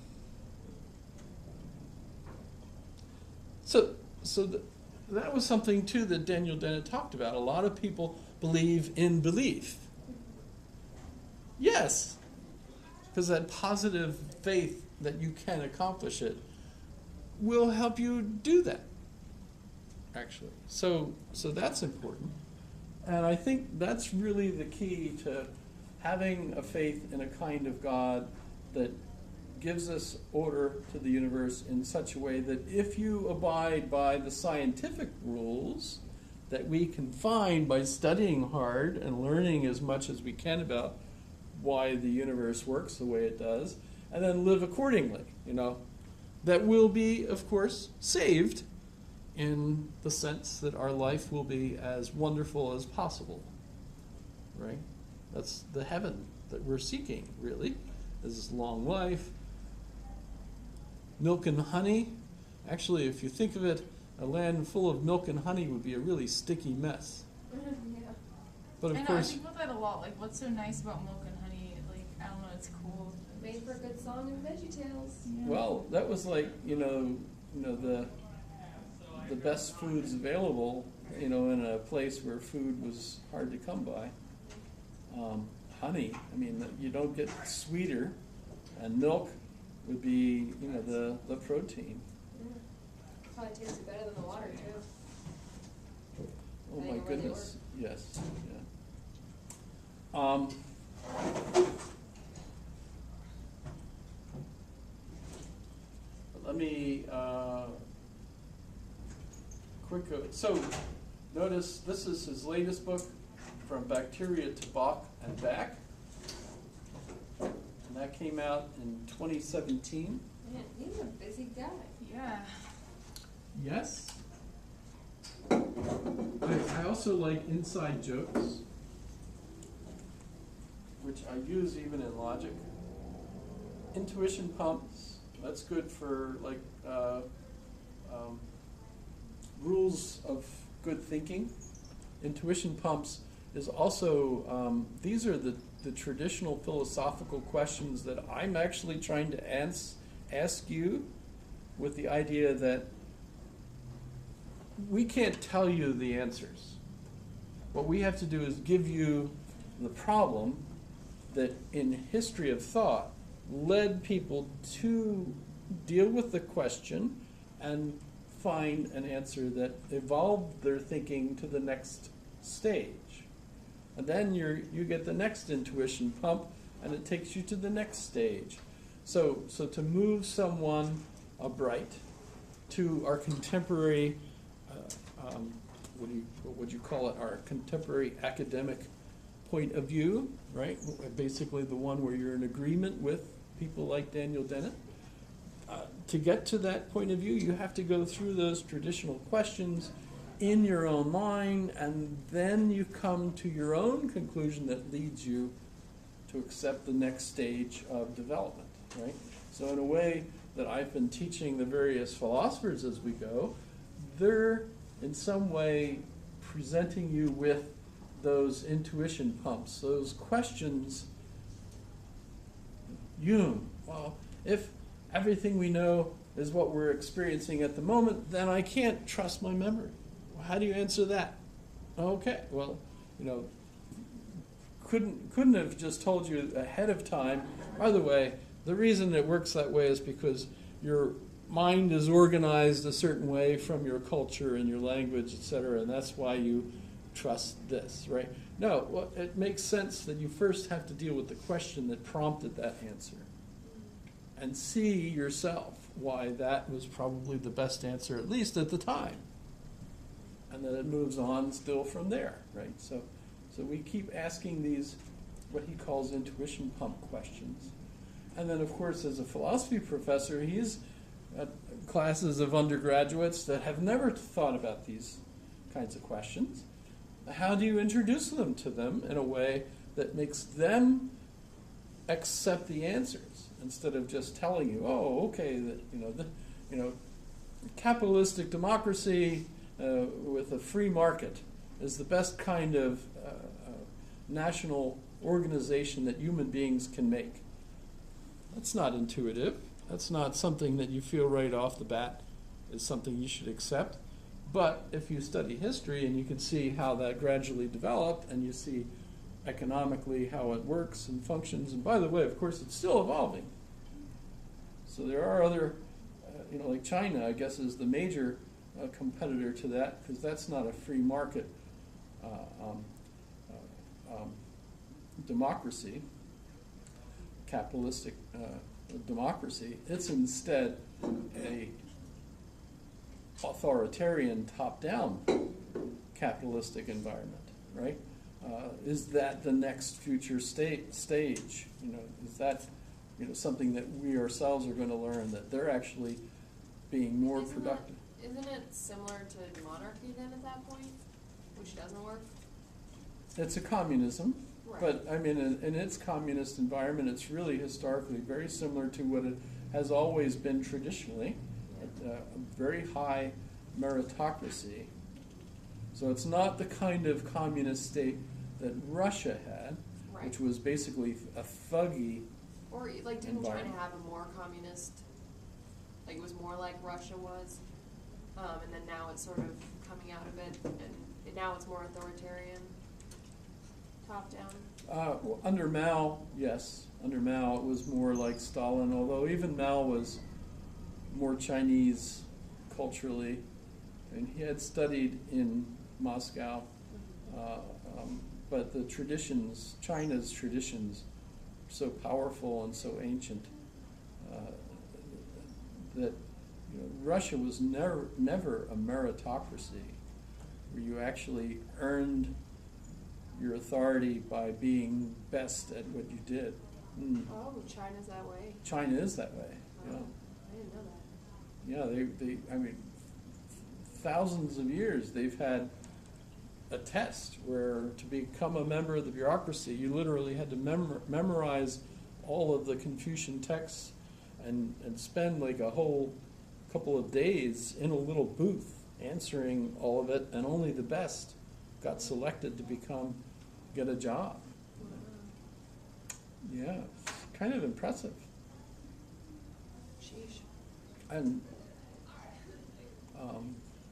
that was something too that Daniel Dennett talked about. A lot of people believe in belief. Yes, because that positive faith that you can accomplish it will help you do that. Actually, so that's important, and I think that's really the key to having a faith in a kind of God that gives us order to the universe in such a way that if you abide by the scientific rules that we can find by studying hard and learning as much as we can about why the universe works the way it does, and then live accordingly, that will be, of course, saved in the sense that our life will be as wonderful as possible, right? That's the heaven that we're seeking, really, is long life, milk and honey. Actually, if you think of it, a land full of milk and honey would be a really sticky mess. Yeah. But of I know, I course, think about that a lot. Like, what's so nice about milk and honey? Like, I don't know, it's cool. Made for a good song and VeggieTales. Yeah. well, that was like, the best foods available, in a place where food was hard to come by. Honey, you don't get sweeter, and milk would be, the protein. Probably tastes better than the water too. Oh Depending my on where they goodness, yes, yeah. Let me, quick, so notice this is his latest book, From Bacteria to Bach and Back. And that came out in 2017. Man, he's a busy guy. Yeah. Yes. I also like inside jokes, which I use even in logic. Intuition pumps, that's good for like rules of good thinking. Intuition pumps is also, these are the traditional philosophical questions that I'm actually trying to ask you, with the idea that we can't tell you the answers. What we have to do is give you the problem that in history of thought led people to deal with the question and find an answer that evolved their thinking to the next stage. And then you get the next intuition pump, and it takes you to the next stage. So to move someone bright to our contemporary, what would you call it? Our contemporary academic point of view, right? Basically, the one where you're in agreement with people like Daniel Dennett. To get to that point of view, you have to go through those traditional questions in your own mind, and then you come to your own conclusion that leads you to accept the next stage of development, right? So in a way that I've been teaching the various philosophers as we go, they're in some way presenting you with those intuition pumps, those questions. Jung, well, if everything we know is what we're experiencing at the moment, then I can't trust my memory. How do you answer that? Okay, well, couldn't have just told you ahead of time. By the way, the reason it works that way is because your mind is organized a certain way from your culture and your language, etc., and that's why you trust this, right? No, well, it makes sense that you first have to deal with the question that prompted that answer and see yourself why that was probably the best answer, at least at the time. And then it moves on still from there, right? So we keep asking these, what he calls intuition pump questions. And then, of course, as a philosophy professor, he's at classes of undergraduates that have never thought about these kinds of questions. How do you introduce them to them in a way that makes them accept the answers instead of just telling you, oh, okay, that capitalistic democracy with a free market is the best kind of national organization that human beings can make. That's not intuitive. That's not something that you feel right off the bat is something you should accept. But if you study history and you can see how that gradually developed, and you see economically how it works and functions, and by the way, of course, it's still evolving. So there are other, like China, I guess, is the major competitor to that, because that's not a free market democracy, capitalistic democracy. It's instead a authoritarian, top-down capitalistic environment, right? Is that the next future stage? Is that something that we ourselves are going to learn, that they're actually being more productive? Isn't it similar to monarchy then at that point, which doesn't work? It's a communism, Right. but I mean, in its communist environment, it's really historically very similar to what it has always been traditionally, a very high meritocracy. So it's not the kind of communist state that Russia had, Right. which was basically a thuggy. Or like didn't China environment. have a more communist, like it was more like Russia was, and then now it's sort of coming out of it, and now it's more authoritarian, top down. Well, under Mao, yes. Under Mao, it was more like Stalin, although even Mao was more Chinese culturally, and he had studied in Moscow. But the traditions, China's traditions, are so powerful and so ancient that Russia was never a meritocracy. where you actually earned your authority by being best at what you did. Oh, China's that way. China is that way. Yeah. Oh, I didn't know that. Yeah, I mean, thousands of years they've had a test where to become a member of the bureaucracy, you literally had to memorize all of the Confucian texts and spend like a whole couple of days in a little booth answering all of it, and only the best got selected to get a job. Yeah, it's kind of impressive. Sheesh. And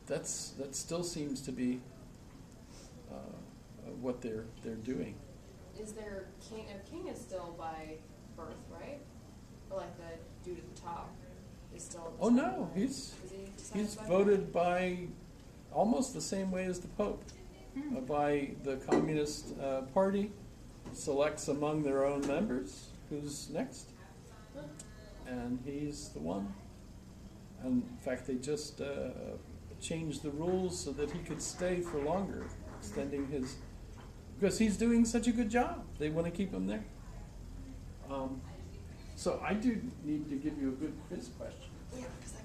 that still seems to be what they're doing. Is there king? A king is still by birth, right? Or like the dude at the top is still. Oh no, he's decided by voted by almost the same way as the Pope, by the Communist Party, selects among their own members who's next, and he's the one. And in fact, they just changed the rules so that he could stay for longer, extending his, because he's doing such a good job. They want to keep him there. So I do need to give you a good quiz question. Yeah, because I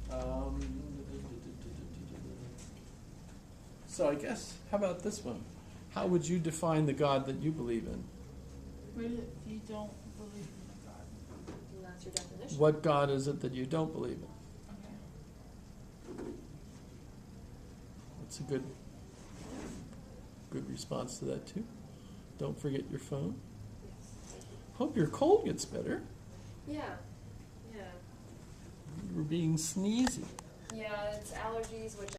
gotta go. So I guess, how about this one? How would you define the God that you believe in? What if you don't believe in a God? And that's your definition. What God is it that you don't believe in? Okay. That's a good response to that too. Don't forget your phone. Yes. Hope your cold gets better. Yeah. Yeah. You were being sneezy. Yeah, it's allergies, which